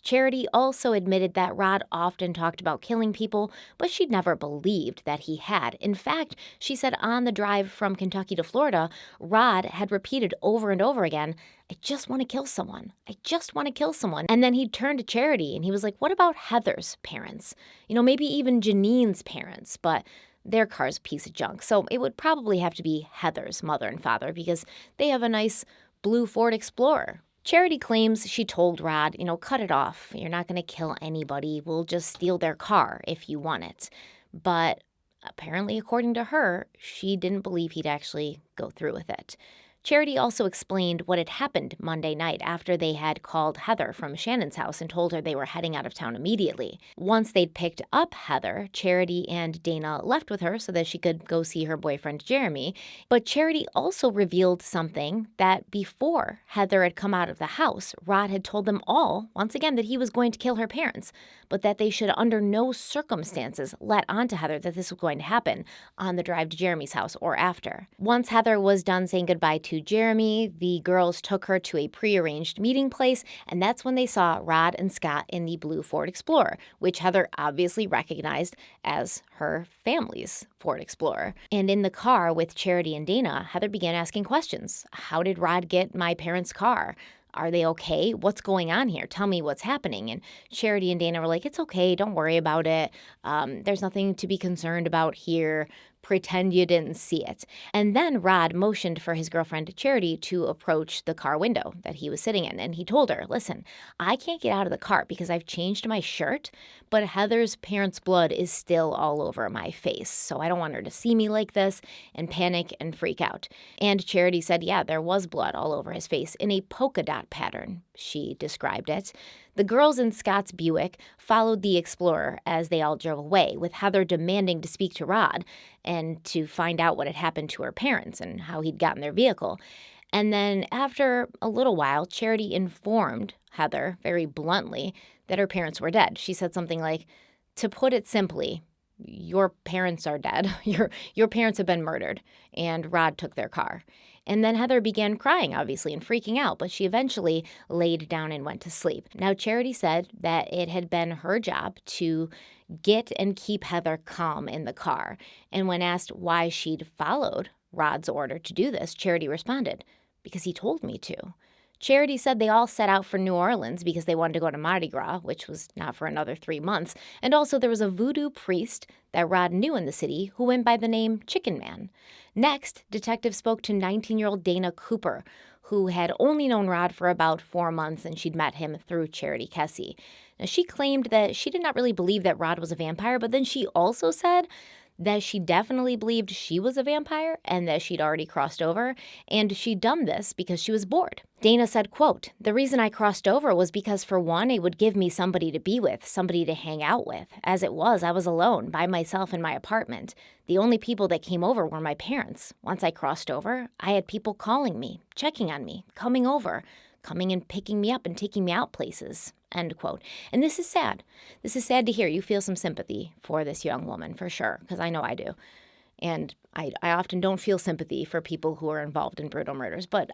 Charity also admitted that Rod often talked about killing people, but she'd never believed that he had. In fact, she said on the drive from Kentucky to Florida, Rod had repeated over and over again, "I just want to kill someone. I just want to kill someone." And then he'd turn to Charity and he was like, "What about Heather's parents? Maybe even Janine's parents, but their car's a piece of junk." So it would probably have to be Heather's mother and father because they have a nice blue Ford Explorer. Charity claims she told Rod, cut it off. You're not going to kill anybody. We'll just steal their car if you want it. But apparently, according to her, she didn't believe he'd actually go through with it. Charity also explained what had happened Monday night after they had called Heather from Shannon's house and told her they were heading out of town immediately. Once they'd picked up Heather, Charity and Dana left with her so that she could go see her boyfriend Jeremy. But Charity also revealed something that before Heather had come out of the house, Rod had told them all, once again, that he was going to kill her parents, but that they should under no circumstances let on to Heather that this was going to happen on the drive to Jeremy's house or after. Once Heather was done saying goodbye to to Jeremy, the girls took her to a prearranged meeting place, and that's when they saw Rod and Scott in the blue Ford Explorer, which Heather obviously recognized as her family's Ford Explorer. And in the car with Charity and Dana, Heather began asking questions. How did Rod get my parents' car? Are they okay? What's going on here? Tell me what's happening. And Charity and Dana were like, it's okay. Don't worry about it. There's nothing to be concerned about here. Pretend you didn't see it. And then Rod motioned for his girlfriend Charity to approach the car window that he was sitting in. And he told her, listen, I can't get out of the car because I've changed my shirt, but Heather's parents' blood is still all over my face. So I don't want her to see me like this and panic and freak out. And Charity said, yeah, there was blood all over his face in a polka dot pattern, she described it. The girls in Scott's Buick followed the Explorer as they all drove away, with Heather demanding to speak to Rod and to find out what had happened to her parents and how he'd gotten their vehicle. And then after a little while, Charity informed Heather very bluntly that her parents were dead. She said something like, to put it simply, your parents are dead. Your parents have been murdered, and Rod took their car. And then Heather began crying, obviously, and freaking out, but she eventually laid down and went to sleep. Now, Charity said that it had been her job to get and keep Heather calm in the car. And when asked why she'd followed Rod's order to do this, Charity responded, because he told me to. Charity said they all set out for New Orleans because they wanted to go to Mardi Gras, which was not for another 3 months. And also there was a voodoo priest that Rod knew in the city who went by the name Chicken Man. Next, detectives spoke to 19-year-old Dana Cooper, who had only known Rod for about 4 months, and she'd met him through Charity Kessie. Now, she claimed that she did not really believe that Rod was a vampire, but then she also said that she definitely believed she was a vampire and that she'd already crossed over, and she'd done this because she was bored. Dana said, quote, the reason I crossed over was because, for one, it would give me somebody to be with, somebody to hang out with. As it was, I was alone, by myself in my apartment. The only people that came over were my parents. Once I crossed over, I had people calling me, checking on me, coming over, coming and picking me up and taking me out places, end quote. And this is sad. This is sad to hear. You feel some sympathy for this young woman, for sure, because I know I do. And I often don't feel sympathy for people who are involved in brutal murders. But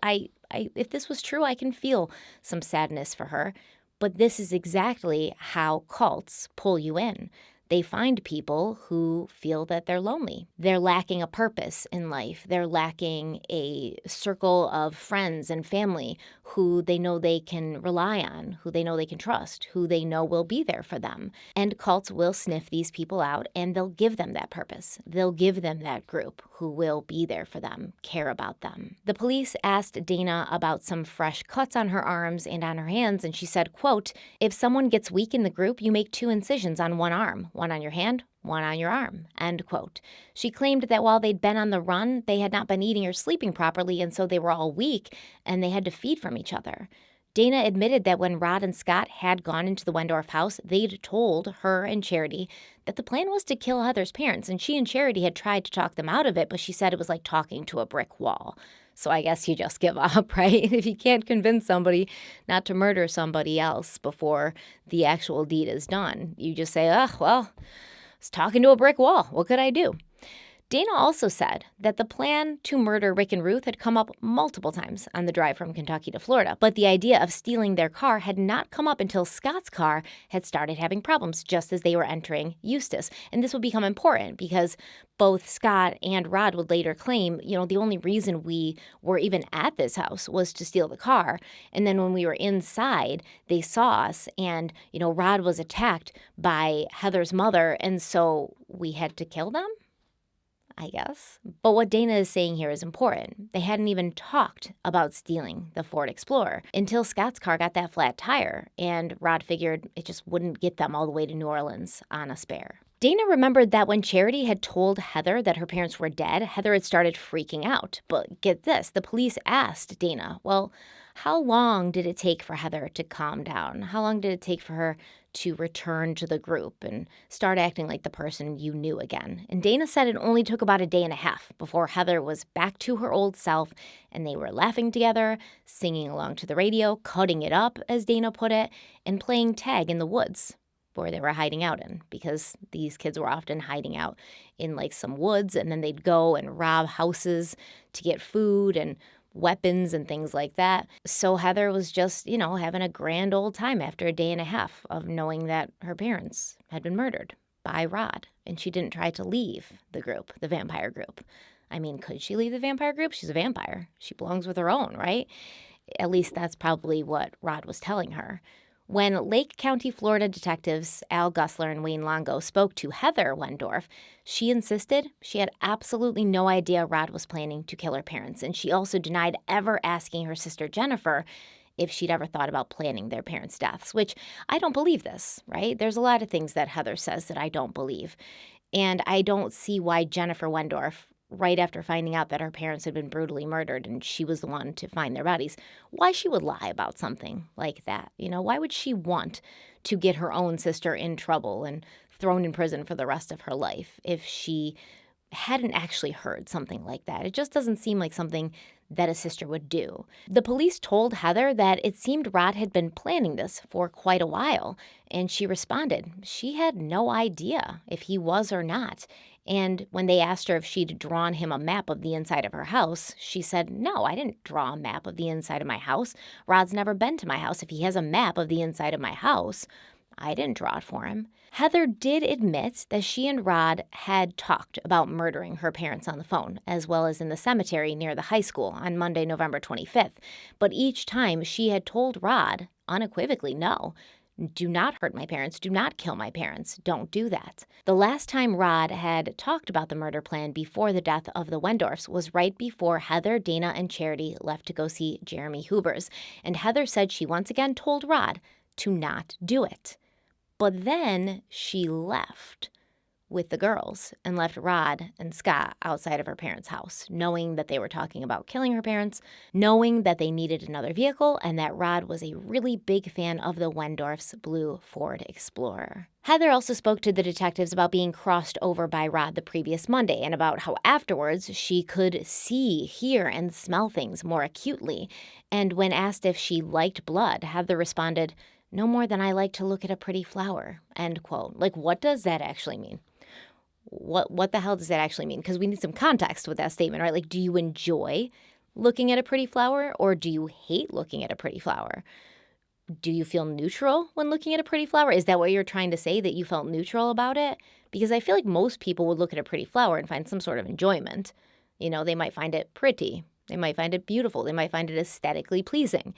if this was true, I can feel some sadness for her. But this is exactly how cults pull you in. They find people who feel that they're lonely. They're lacking a purpose in life. They're lacking a circle of friends and family who they know they can rely on, who they know they can trust, who they know will be there for them. And cults will sniff these people out, and they'll give them that purpose. They'll give them that group who will be there for them, care about them. The police asked Dana about some fresh cuts on her arms and on her hands, and she said, quote, if someone gets weak in the group, you make 2 incisions on one arm. One on your hand, one on your arm, end quote. She claimed that while they'd been on the run, they had not been eating or sleeping properly, and so they were all weak, and they had to feed from each other. Dana admitted that when Rod and Scott had gone into the Wendorf house, they'd told her and Charity that the plan was to kill Heather's parents, and she and Charity had tried to talk them out of it, but she said it was like talking to a brick wall. So I guess you just give up, right? If you can't convince somebody not to murder somebody else before the actual deed is done, you just say, well, I was talking to a brick wall. What could I do? Dana also said that the plan to murder Rick and Ruth had come up multiple times on the drive from Kentucky to Florida, but the idea of stealing their car had not come up until Scott's car had started having problems just as they were entering Eustis. And this would become important because both Scott and Rod would later claim, the only reason we were even at this house was to steal the car. And then when we were inside, they saw us and, Rod was attacked by Heather's mother. And so we had to kill them, I guess. But what Dana is saying here is important. They hadn't even talked about stealing the Ford Explorer until Scott's car got that flat tire, and Rod figured it just wouldn't get them all the way to New Orleans on a spare. Dana remembered that when Charity had told Heather that her parents were dead, Heather had started freaking out. But get this, the police asked Dana, well, how long did it take for Heather to calm down? How long did it take for her to return to the group and start acting like the person you knew again? And Dana said it only took about a day and a half before Heather was back to her old self, and they were laughing together, singing along to the radio, cutting it up, as Dana put it, and playing tag in the woods where they were hiding out in, because these kids were often hiding out in like some woods, and then they'd go and rob houses to get food and weapons and things like that. So Heather was just, having a grand old time after a day and a half of knowing that her parents had been murdered by Rod. And she didn't try to leave the group, the vampire group. I mean, could she leave the vampire group? She's a vampire. She belongs with her own, right? At least that's probably what Rod was telling her. When Lake County, Florida detectives Al Gussler and Wayne Longo spoke to Heather Wendorf, she insisted she had absolutely no idea Rod was planning to kill her parents, and she also denied ever asking her sister Jennifer if she'd ever thought about planning their parents' deaths, which I don't believe this, right? There's a lot of things that Heather says that I don't believe, and I don't see why Jennifer Wendorf, right after finding out that her parents had been brutally murdered and she was the one to find their bodies, why she would lie about something like that. Why would she want to get her own sister in trouble and thrown in prison for the rest of her life if she hadn't actually heard something like that? It just doesn't seem like something that a sister would do. The police told Heather that it seemed Rod had been planning this for quite a while, and she responded she had no idea if he was or not. And when they asked her if she'd drawn him a map of the inside of her house, she said, "No, I didn't draw a map of the inside of my house. Rod's never been to my house. If he has a map of the inside of my house, I didn't draw it for him." Heather did admit that she and Rod had talked about murdering her parents on the phone, as well as in the cemetery near the high school on Monday, November 25th. But each time she had told Rod unequivocally, no. Do not hurt my parents. Do not kill my parents. Don't do that. The last time Rod had talked about the murder plan before the death of the Wendorfs was right before Heather, Dana, and Charity left to go see Jeremy Hubers. And Heather said she once again told Rod to not do it. But then she left with the girls and left Rod and Scott outside of her parents' house, knowing that they were talking about killing her parents, knowing that they needed another vehicle, and that Rod was a really big fan of the Wendorf's blue Ford Explorer. Heather also spoke to the detectives about being crossed over by Rod the previous Monday and about how afterwards she could see, hear, and smell things more acutely. And when asked if she liked blood, Heather responded, "No more than I like to look at a pretty flower," end quote. Like, what does that actually mean? What the hell does that actually mean? Because we need some context with that statement, right? Like, do you enjoy looking at a pretty flower, or do you hate looking at a pretty flower? Do you feel neutral when looking at a pretty flower? Is that what you're trying to say, that you felt neutral about it? Because I feel like most people would look at a pretty flower and find some sort of enjoyment. They might find it pretty. They might find it beautiful. They might find it aesthetically pleasing.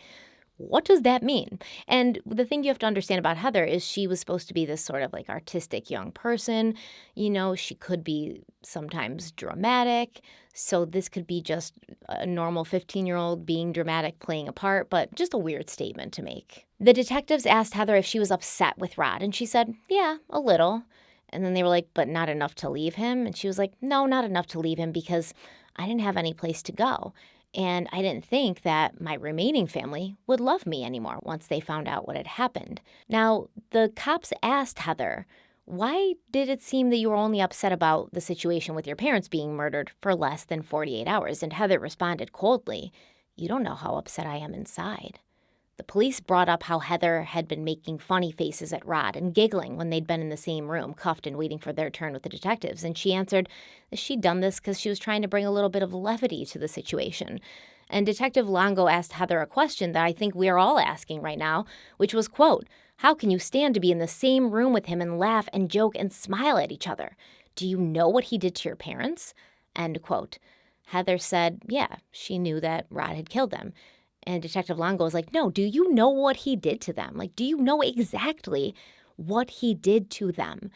What does that mean? And the thing you have to understand about Heather is she was supposed to be this sort of like artistic young person. She could be sometimes dramatic. So this could be just a normal 15-year-old being dramatic, playing a part, but just a weird statement to make. The detectives asked Heather if she was upset with Rod, and she said, "Yeah, a little." And then they were like, "But not enough to leave him?" And she was like, "No, not enough to leave him because I didn't have any place to go. And I didn't think that my remaining family would love me anymore once they found out what had happened." Now, the cops asked Heather, "Why did it seem that you were only upset about the situation with your parents being murdered for less than 48 hours? And Heather responded coldly, "You don't know how upset I am inside." The police brought up how Heather had been making funny faces at Rod and giggling when they'd been in the same room, cuffed and waiting for their turn with the detectives. And she answered that she'd done this because she was trying to bring a little bit of levity to the situation. And Detective Longo asked Heather a question that I think we are all asking right now, which was, quote, "How can you stand to be in the same room with him and laugh and joke and smile at each other? Do you know what he did to your parents?" End quote. Heather said, yeah, she knew that Rod had killed them. And Detective Longo was like, "No, do you know what he did to them? Like, do you know exactly what he did to them?"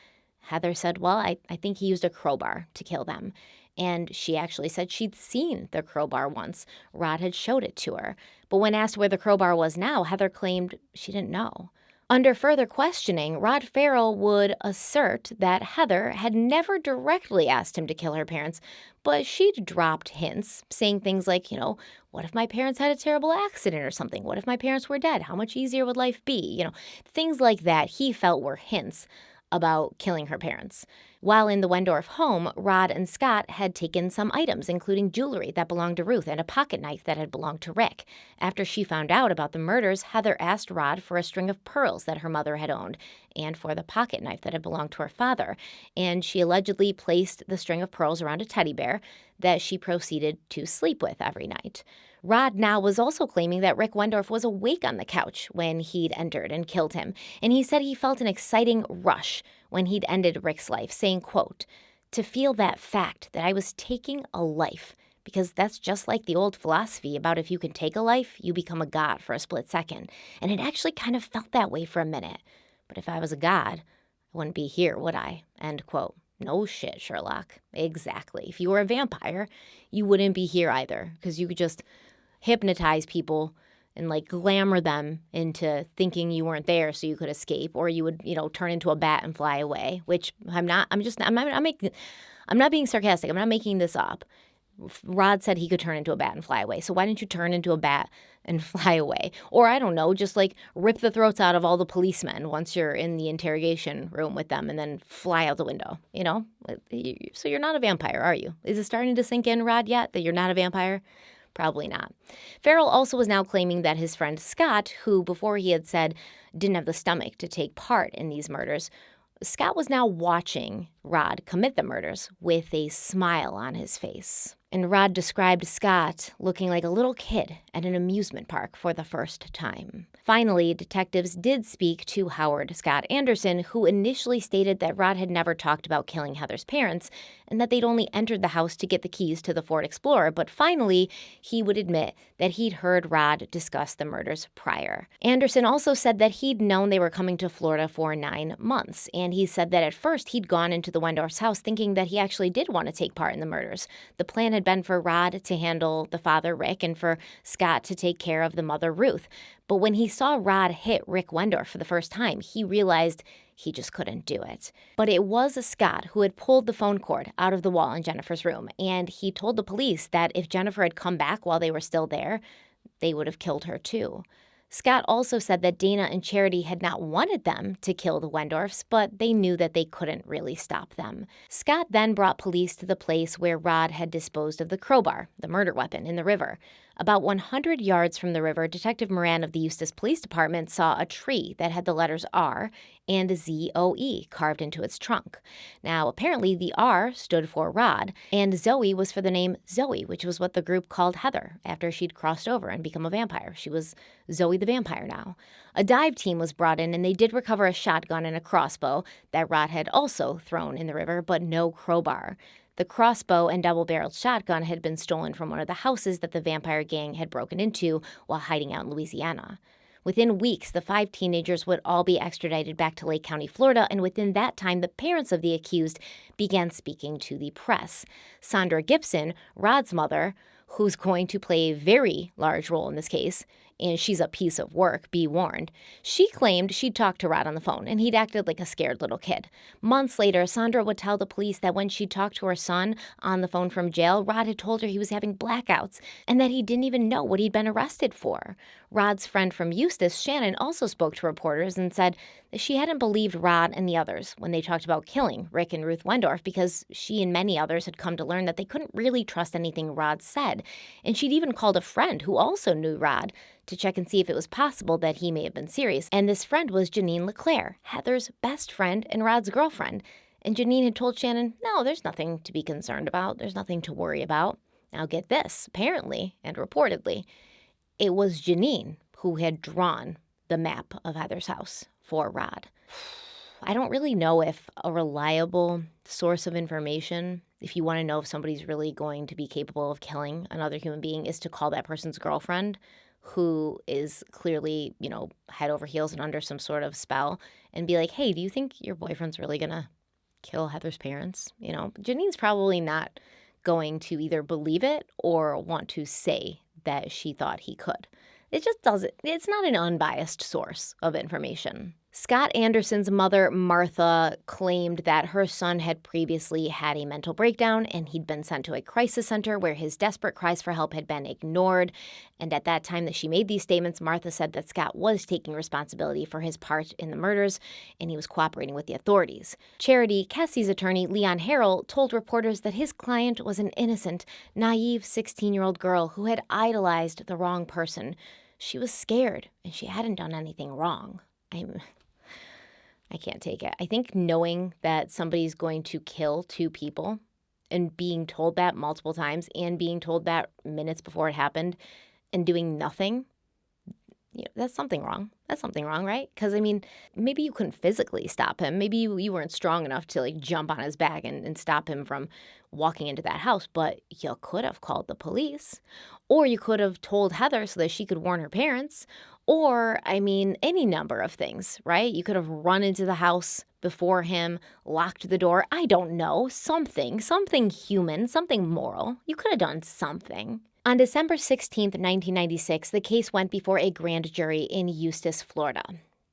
Heather said, "Well, I think he used a crowbar to kill them." And she actually said she'd seen the crowbar once. Rod had showed it to her. But when asked where the crowbar was now, Heather claimed she didn't know. Under further questioning, Rod Ferrell would assert that Heather had never directly asked him to kill her parents, but she'd dropped hints, saying things like, what if my parents had a terrible accident or something? What if my parents were dead? How much easier would life be? Things like that he felt were hints about killing her parents. While in the Wendorf home, Rod and Scott had taken some items, including jewelry that belonged to Ruth and a pocket knife that had belonged to Rick. After she found out about the murders, Heather asked Rod for a string of pearls that her mother had owned and for the pocket knife that had belonged to her father. And she allegedly placed the string of pearls around a teddy bear that she proceeded to sleep with every night. Rod now was also claiming that Rick Wendorf was awake on the couch when he'd entered and killed him, and he said he felt an exciting rush when he'd ended Rick's life, saying, quote, "To feel that fact that I was taking a life, because that's just like the old philosophy about if you can take a life, you become a god for a split second. And it actually kind of felt that way for a minute. But if I was a god, I wouldn't be here, would I?" End quote. No shit, Sherlock. Exactly. If you were a vampire, you wouldn't be here either, because you could just hypnotize people and like glamour them into thinking you weren't there so you could escape, or you would, turn into a bat and fly away, which I'm not being sarcastic. I'm not making this up. Rod said he could turn into a bat and fly away. So why didn't you turn into a bat and fly away? Or I don't know, just like rip the throats out of all the policemen once you're in the interrogation room with them and then fly out the window, So you're not a vampire, are you? Is it starting to sink in, Rod, yet that you're not a vampire? Probably not. Ferrell also was now claiming that his friend Scott, who before he had said didn't have the stomach to take part in these murders, Scott was now watching Rod commit the murders with a smile on his face. And Rod described Scott looking like a little kid at an amusement park for the first time. Finally, detectives did speak to Howard Scott Anderson, who initially stated that Rod had never talked about killing Heather's parents and that they'd only entered the house to get the keys to the Ford Explorer, but finally, he would admit that he'd heard Rod discuss the murders prior. Anderson also said that he'd known they were coming to Florida for 9 months, and he said that at first he'd gone into the Wendorf's house thinking that he actually did want to take part in the murders. The plan had been for Rod to handle the father, Rick, and for Scott to take care of the mother, Ruth. But when he saw Rod hit Rick Wendorf for the first time, he realized he just couldn't do it. But it was Scott who had pulled the phone cord out of the wall in Jennifer's room, and he told the police that if Jennifer had come back while they were still there, they would have killed her too. Scott also said that Dana and Charity had not wanted them to kill the Wendorfs, but they knew that they couldn't really stop them. Scott then brought police to the place where Rod had disposed of the crowbar, the murder weapon, in the river. About 100 yards from the river, Detective Moran of the Eustis Police Department saw a tree that had the letters R and ZOE carved into its trunk. Now, apparently the R stood for Rod, and Zoe was for the name Zoe, which was what the group called Heather after she'd crossed over and become a vampire. She was Zoe the vampire now. A dive team was brought in, and they did recover a shotgun and a crossbow that Rod had also thrown in the river, but no crowbar. The crossbow and double-barreled shotgun had been stolen from one of the houses that the vampire gang had broken into while hiding out in Louisiana. Within weeks, the 5 teenagers would all be extradited back to Lake County, Florida, and within that time, the parents of the accused began speaking to the press. Sandra Gibson, Rod's mother, who's going to play a very large role in this case, and she's a piece of work, be warned, she claimed she'd talked to Rod on the phone, and he'd acted like a scared little kid. Months later, Sandra would tell the police that when she talked to her son on the phone from jail, Rod had told her he was having blackouts, and that he didn't even know what he'd been arrested for. Rod's friend from Eustis, Shannon, also spoke to reporters and said that she hadn't believed Rod and the others when they talked about killing Rick and Ruth Wendorf because she and many others had come to learn that they couldn't really trust anything Rod said. And she'd even called a friend who also knew Rod to check and see if it was possible that he may have been serious. And this friend was Janine LeClaire, Heather's best friend and Rod's girlfriend. And Janine had told Shannon, no, there's nothing to be concerned about. There's nothing to worry about. Now get this, apparently and reportedly, it was Janine who had drawn the map of Heather's house for Rod. I don't really know if a reliable source of information, if you want to know if somebody's really going to be capable of killing another human being, is to call that person's girlfriend, who is clearly, head over heels and under some sort of spell, and be like, hey, do you think your boyfriend's really going to kill Heather's parents? Janine's probably not going to either believe it or want to say that she thought he could. It just doesn't, it's not an unbiased source of information. Scott Anderson's mother, Martha, claimed that her son had previously had a mental breakdown and he'd been sent to a crisis center where his desperate cries for help had been ignored. And at that time that she made these statements, Martha said that Scott was taking responsibility for his part in the murders and he was cooperating with the authorities. Charity, Kessie's attorney, Leon Harrell, told reporters that his client was an innocent, naive 16-year-old girl who had idolized the wrong person. She was scared and she hadn't done anything wrong. I can't take it. I think knowing that somebody's going to kill 2 people and being told that multiple times and being told that minutes before it happened and doing nothing, that's something wrong. That's something wrong, right? Because, I mean, maybe you couldn't physically stop him. Maybe you weren't strong enough to, like, jump on his back and stop him from walking into that house. But you could have called the police. Or you could have told Heather so that she could warn her parents. Or, I mean, any number of things, right? You could have run into the house before him, locked the door. I don't know. Something human, something moral. You could have done something. On December 16th, 1996, the case went before a grand jury in Eustis, Florida.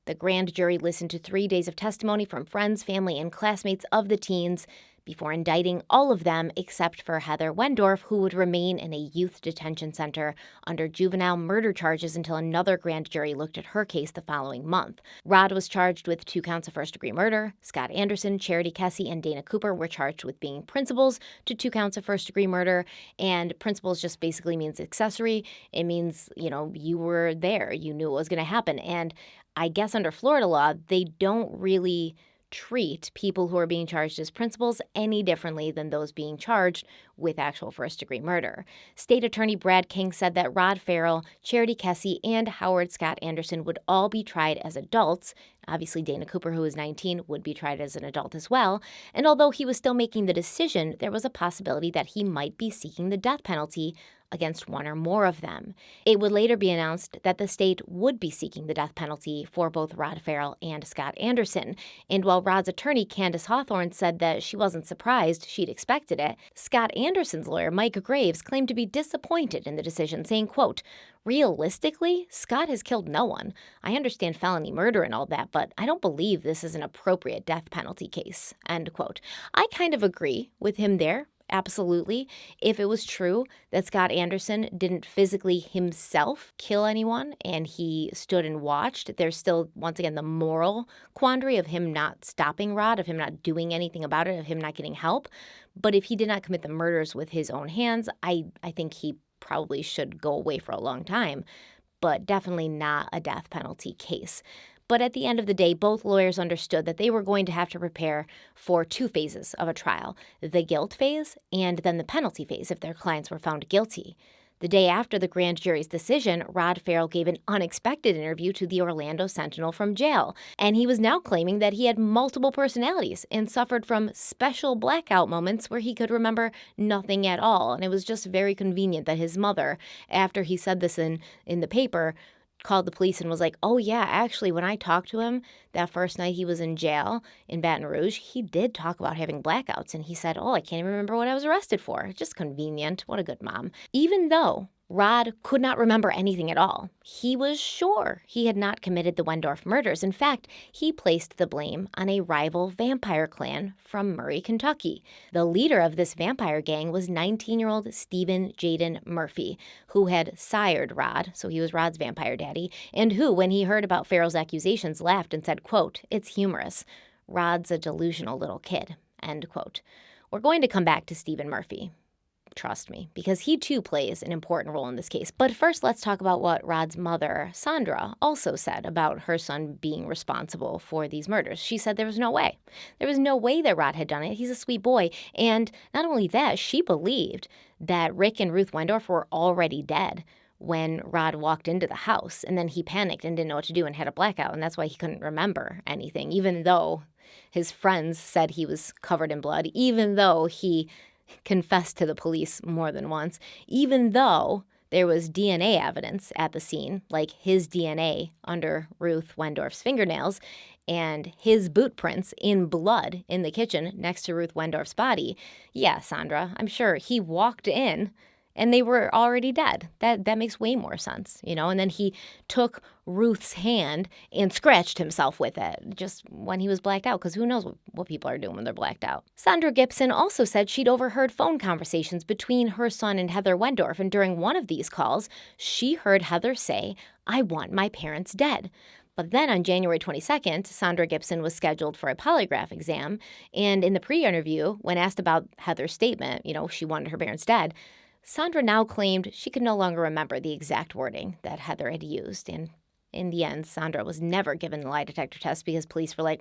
The grand jury listened to 3 days of testimony from friends, family, and classmates of the teens before indicting all of them except for Heather Wendorf, who would remain in a youth detention center under juvenile murder charges until another grand jury looked at her case the following month. Rod was charged with 2 counts of first-degree murder. Scott Anderson, Charity Kessie, and Dana Cooper were charged with being principals to 2 counts of first-degree murder. And principals just basically means accessory. It means, you were there. You knew what was going to happen. And I guess under Florida law, they don't really treat people who are being charged as principals any differently than those being charged with actual first-degree murder. State Attorney Brad King said that Rod Ferrell, Charity Kessie, and Howard Scott Anderson would all be tried as adults. Obviously, Dana Cooper, who is 19, would be tried as an adult as well. And although he was still making the decision, there was a possibility that he might be seeking the death penalty against one or more of them. It would later be announced that the state would be seeking the death penalty for both Rod Ferrell and Scott Anderson. And while Rod's attorney, Candace Hawthorne, said that she wasn't surprised, she'd expected it, Scott Anderson's lawyer, Mike Graves, claimed to be disappointed in the decision, saying, quote, "Realistically, Scott has killed no one. I understand felony murder and all that, but I don't believe this is an appropriate death penalty case," end quote. I kind of agree with him there. Absolutely. If it was true that Scott Anderson didn't physically himself kill anyone and he stood and watched, there's still, once again, the moral quandary of him not stopping Rod, of him not doing anything about it, of him not getting help. But if he did not commit the murders with his own hands, I think he probably should go away for a long time, but definitely not a death penalty case. But at the end of the day, both lawyers understood that they were going to have to prepare for 2 phases of a trial, the guilt phase and then the penalty phase if their clients were found guilty. The day after the grand jury's decision, Rod Ferrell gave an unexpected interview to the Orlando Sentinel from jail, and he was now claiming that he had multiple personalities and suffered from special blackout moments where he could remember nothing at all. And it was just very convenient that his mother, after he said this in the paper, called the police and was like, "Oh yeah, actually, when I talked to him that first night he was in jail in Baton Rouge, he did talk about having blackouts." And he said, "Oh, I can't even remember what I was arrested for." Just convenient. What a good mom. Even though Rod could not remember anything at all, he was sure he had not committed the Wendorf murders. In fact, he placed the blame on a rival vampire clan from Murray, Kentucky. The leader of this vampire gang was 19-year-old Stephen Jaden Murphy, who had sired Rod, so he was Rod's vampire daddy, and who, when he heard about Ferrell's accusations, laughed and said, quote, "It's humorous. Rod's a delusional little kid," end quote. We're going to come back to Stephen Murphy. Trust me, because he too plays an important role in this case. But first, let's talk about what Rod's mother, Sandra, also said about her son being responsible for these murders. She said there was no way. There was no way that Rod had done it. He's a sweet boy. And not only that, she believed that Rick and Ruth Wendorf were already dead when Rod walked into the house. And then he panicked and didn't know what to do and had a blackout. And that's why he couldn't remember anything, even though his friends said he was covered in blood, even though he confessed to the police more than once, even though there was DNA evidence at the scene, like his DNA under Ruth Wendorf's fingernails and his boot prints in blood in the kitchen next to Ruth Wendorf's body. Yeah, Sandra, I'm sure he walked in and they were already dead. That makes way more sense, And then he took Ruth's hand and scratched himself with it just when he was blacked out, because who knows what people are doing when they're blacked out. Sandra Gibson also said she'd overheard phone conversations between her son and Heather Wendorf, and during one of these calls, she heard Heather say, "I want my parents dead." But then on January 22nd, Sandra Gibson was scheduled for a polygraph exam, and in the pre-interview, when asked about Heather's statement, she wanted her parents dead, Sandra now claimed she could no longer remember the exact wording that Heather had used. And in the end, Sandra was never given the lie detector test because police were like,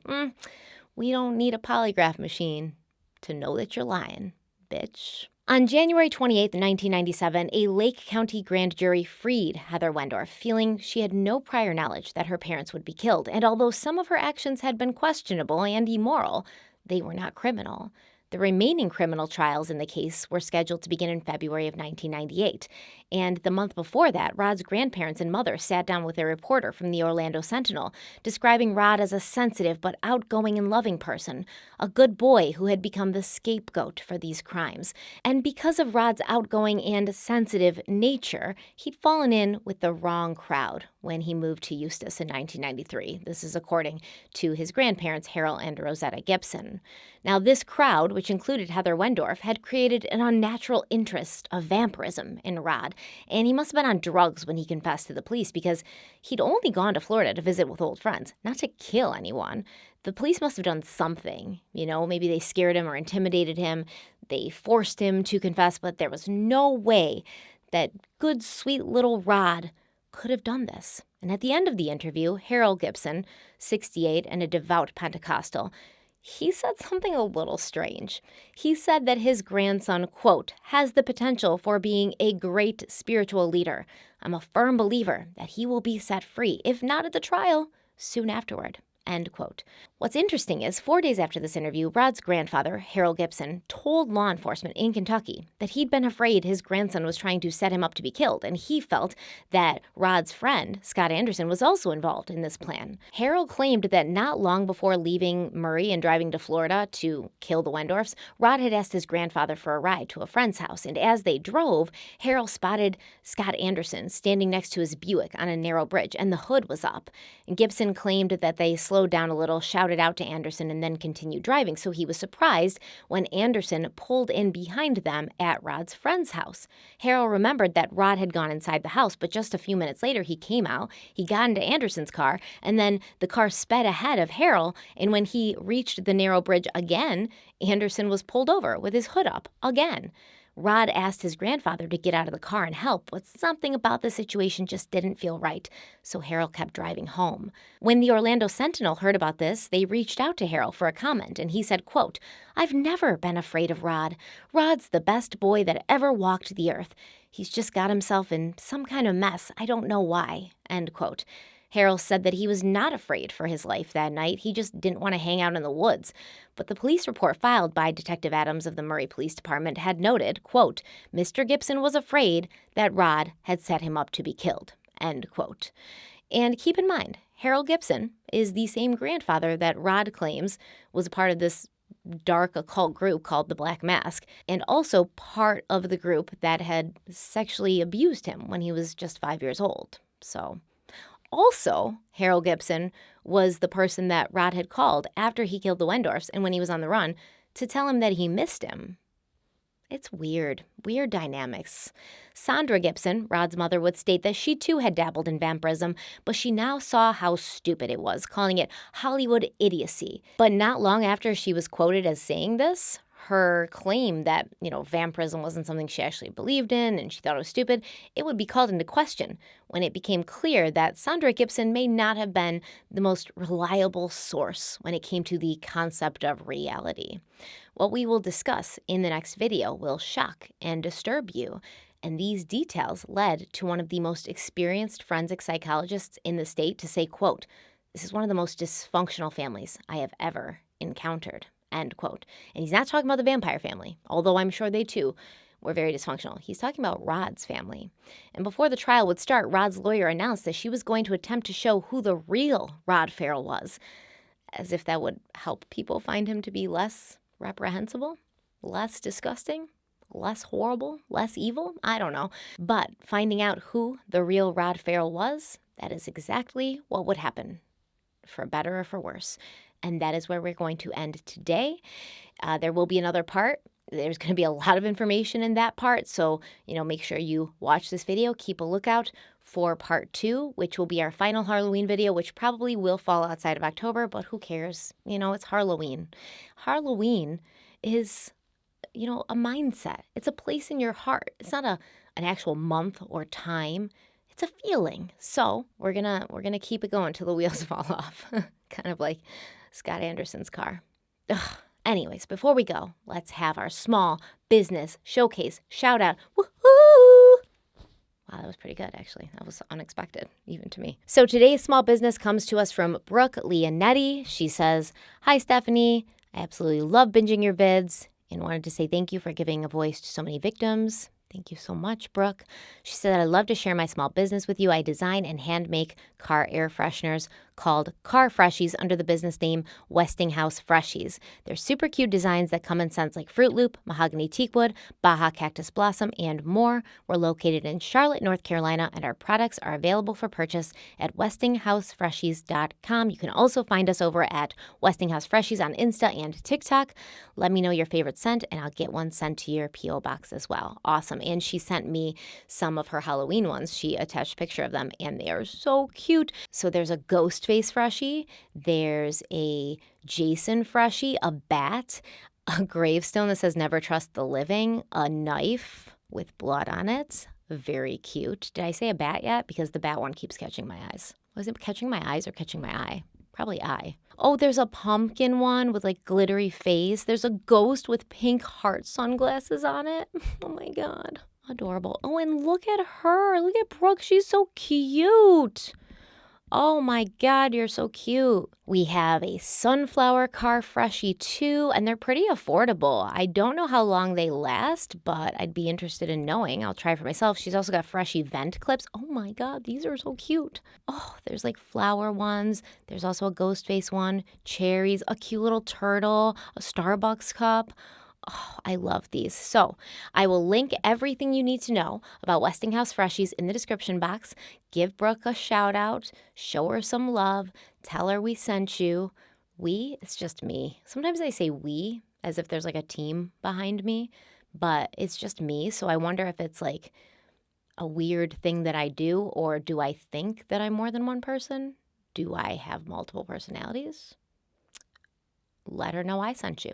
"We don't need a polygraph machine to know that you're lying, bitch." On January 28, 1997, a Lake County grand jury freed Heather Wendorf, feeling she had no prior knowledge that her parents would be killed. And although some of her actions had been questionable and immoral, they were not criminal. The remaining criminal trials in the case were scheduled to begin in February of 1998. And the month before that, Rod's grandparents and mother sat down with a reporter from the Orlando Sentinel, describing Rod as a sensitive but outgoing and loving person, a good boy who had become the scapegoat for these crimes. And because of Rod's outgoing and sensitive nature, he'd fallen in with the wrong crowd when he moved to Eustis in 1993. This is according to his grandparents, Ferrell and Rosetta Gibson. Now, this crowd, which included Heather Wendorf, had created an unnatural interest of vampirism in Rod, and he must have been on drugs when he confessed to the police because he'd only gone to Florida to visit with old friends, not to kill anyone. The police must have done something, maybe they scared him or intimidated him. They forced him to confess, but there was no way that good, sweet little Rod could have done this. And at the end of the interview, Ferrell Gibson, 68 and a devout Pentecostal, he said something a little strange. He said that his grandson, quote, has the potential for being a great spiritual leader. I'm a firm believer that he will be set free, if not at the trial, soon afterward. End quote. What's interesting is 4 days after this interview, Rod's grandfather, Ferrell Gibson, told law enforcement in Kentucky that he'd been afraid his grandson was trying to set him up to be killed, and he felt that Rod's friend, Scott Anderson, was also involved in this plan. Ferrell claimed that not long before leaving Murray and driving to Florida to kill the Wendorfs, Rod had asked his grandfather for a ride to a friend's house, and as they drove, Ferrell spotted Scott Anderson standing next to his Buick on a narrow bridge, and the hood was up. And Gibson claimed that they slowed down a little, shouted out to Anderson, and then continued driving, so he was surprised when Anderson pulled in behind them at Rod's friend's house. Ferrell remembered that Rod had gone inside the house, but just a few minutes later he came out, he got into Anderson's car, and then the car sped ahead of Ferrell, and when he reached the narrow bridge again, Anderson was pulled over with his hood up again. Rod asked his grandfather to get out of the car and help, but something about the situation just didn't feel right, so Ferrell kept driving home. When the Orlando Sentinel heard about this, they reached out to Ferrell for a comment, and he said, quote, I've never been afraid of Rod. Rod's the best boy that ever walked the earth. He's just got himself in some kind of mess. I don't know why, end quote. Ferrell said that he was not afraid for his life that night. He just didn't want to hang out in the woods. But the police report filed by Detective Adams of the Murray Police Department had noted, quote, Mr. Gibson was afraid that Rod had set him up to be killed, end quote. And keep in mind, Ferrell Gibson is the same grandfather that Rod claims was a part of this dark occult group called the Black Mask, and also part of the group that had sexually abused him when he was just 5 years old. So also, Ferrell Gibson was the person that Rod had called after he killed the Wendorfs and when he was on the run to tell him that he missed him. It's weird dynamics. Sandra Gibson, Rod's mother, would state that she too had dabbled in vampirism, but she now saw how stupid it was, calling it Hollywood idiocy. But not long after she was quoted as saying this, her claim that, vampirism wasn't something she actually believed in and she thought it was stupid, it would be called into question when it became clear that Sandra Gibson may not have been the most reliable source when it came to the concept of reality. What we will discuss in the next video will shock and disturb you, and these details led to one of the most experienced forensic psychologists in the state to say, quote, this is one of the most dysfunctional families I have ever encountered. End quote. And he's not talking about the vampire family, although I'm sure they too were very dysfunctional. He's talking about Rod's family. And before the trial would start, Rod's lawyer announced that she was going to attempt to show who the real Rod Ferrell was, as if that would help people find him to be less reprehensible, less disgusting, less horrible, less evil. I don't know. But finding out who the real Rod Ferrell was, that is exactly what would happen, for better or for worse. And that is where we're going to end today. There will be another part. There's going to be a lot of information in that part. So, make sure you watch this video. Keep a lookout for part 2, which will be our final Halloween video, which probably will fall outside of October, but who cares? It's Halloween. Halloween is, a mindset. It's a place in your heart. It's not an actual month or time. It's a feeling. So we're gonna keep it going till the wheels fall off. Kind of like Scott Anderson's car. Ugh, Anyways, before we go, let's have our small business showcase shout out. Woohoo! Wow, that was pretty good, actually. That was unexpected, even to me. So today's small business comes to us from Brooke Leonetti. She says, "Hi, Stephanie. I absolutely love binging your vids and wanted to say thank you for giving a voice to so many victims." Thank you so much, Brooke. She said, "I'd love to share my small business with you. I design and hand make car air fresheners called Car Freshies under the business name Westinghouse Freshies. They're super cute designs that come in scents like Fruit Loop, Mahogany Teakwood, Baja Cactus Blossom, and more. We're located in Charlotte, North Carolina, and our products are available for purchase at westinghousefreshies.com. You can also find us over at Westinghouse Freshies on Insta and TikTok. Let me know your favorite scent, and I'll get one sent to your P.O. box as well." Awesome. And she sent me some of her Halloween ones. She attached a picture of them, and they are so cute. So there's a ghost face freshie, there's a Jason freshie, a bat, a gravestone that says "Never Trust the Living," a knife with blood on it. Very cute. Did I say a bat yet? Because the bat one keeps catching my eyes. Was it catching my eyes or catching my eye? Probably eye. Oh, there's a pumpkin one with like glittery face. There's a ghost with pink heart sunglasses on it. Oh my God. Adorable. Oh, and look at her. Look at Brooke. She's so cute. Oh my God, you're so cute. We have a sunflower car freshie too, and they're pretty affordable. I don't know how long they last, but I'd be interested in knowing. I'll try for myself. She's also got freshie vent clips. Oh my God, these are so cute. Oh, there's like flower ones. There's also a ghost face one, cherries, a cute little turtle, a Starbucks cup. Oh, I love these. So I will link everything you need to know about Westinghouse Freshies in the description box. Give Brooke a shout out, show her some love, tell her we sent you. We, it's just me. Sometimes I say we as if there's like a team behind me, but it's just me. So I wonder if it's like a weird thing that I do, or do I think that I'm more than one person? Do I have multiple personalities? Let her know I sent you.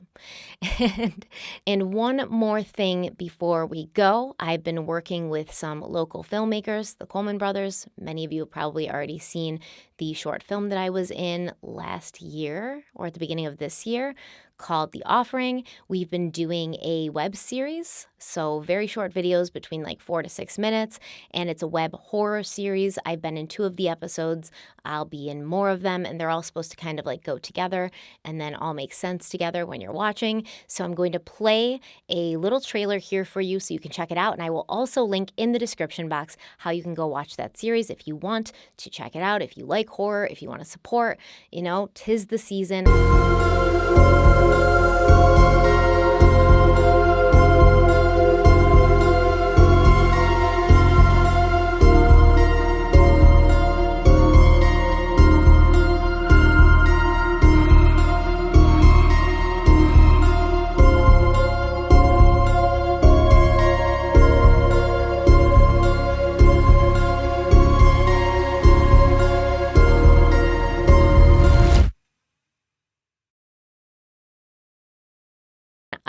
And one more thing before we go, I've been working with some local filmmakers, the Coleman brothers. Many of you have probably already seen the short film that I was in last year or at the beginning of this year called The Offering. We've been doing a web series, so very short videos between like 4 to 6 minutes, and it's a web horror series. I've been in 2 of the episodes. I'll be in more of them, and they're all supposed to kind of like go together and then all make sense together when you're watching. So I'm going to play a little trailer here for you so you can check it out, and I will also link in the description box how you can go watch that series if you want to check it out, if you like horror, if you want to support, 'tis the season.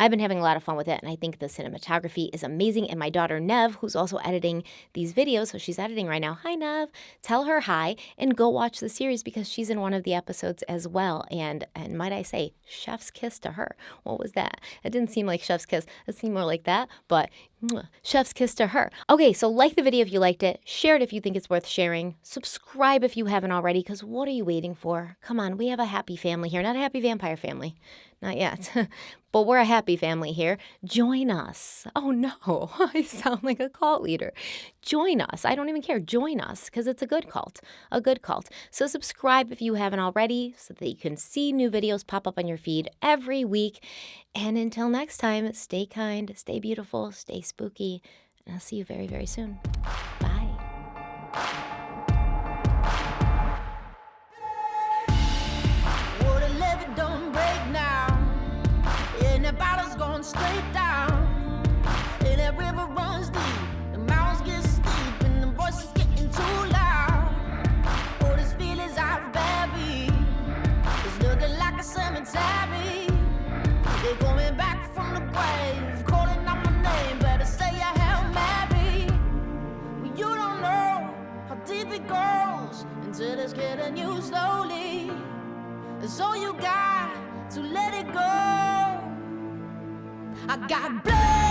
I've been having a lot of fun with it, and I think the cinematography is amazing. And my daughter Nev, who's also editing these videos, so she's editing right now. Hi, Nev. Tell her hi and go watch the series because she's in one of the episodes as well. And might I say, chef's kiss to her. What was that? It didn't seem like chef's kiss. It seemed more like that, but chef's kiss to her. Okay, so like the video if you liked it. Share it if you think it's worth sharing. Subscribe if you haven't already, because what are you waiting for? Come on, we have a happy family here. Not a happy vampire family. Not yet. But we're a happy family here. Join us. Oh no, I sound like a cult leader. Join us. I don't even care. Join us because it's a good cult. A good cult. So subscribe if you haven't already so that you can see new videos pop up on your feed every week. And until next time, stay kind, stay beautiful, stay spooky, and I'll see you very, very soon. Bye. Straight down, and that river runs deep, the mountains get steep, and the voices getting too loud. All these feelings I've buried, it's looking like a cemetery. They're coming back from the grave, calling out my name, better say a Hail Mary. Well, you don't know how deep it goes until it's killing you slowly, and so you got to let it go. I got blood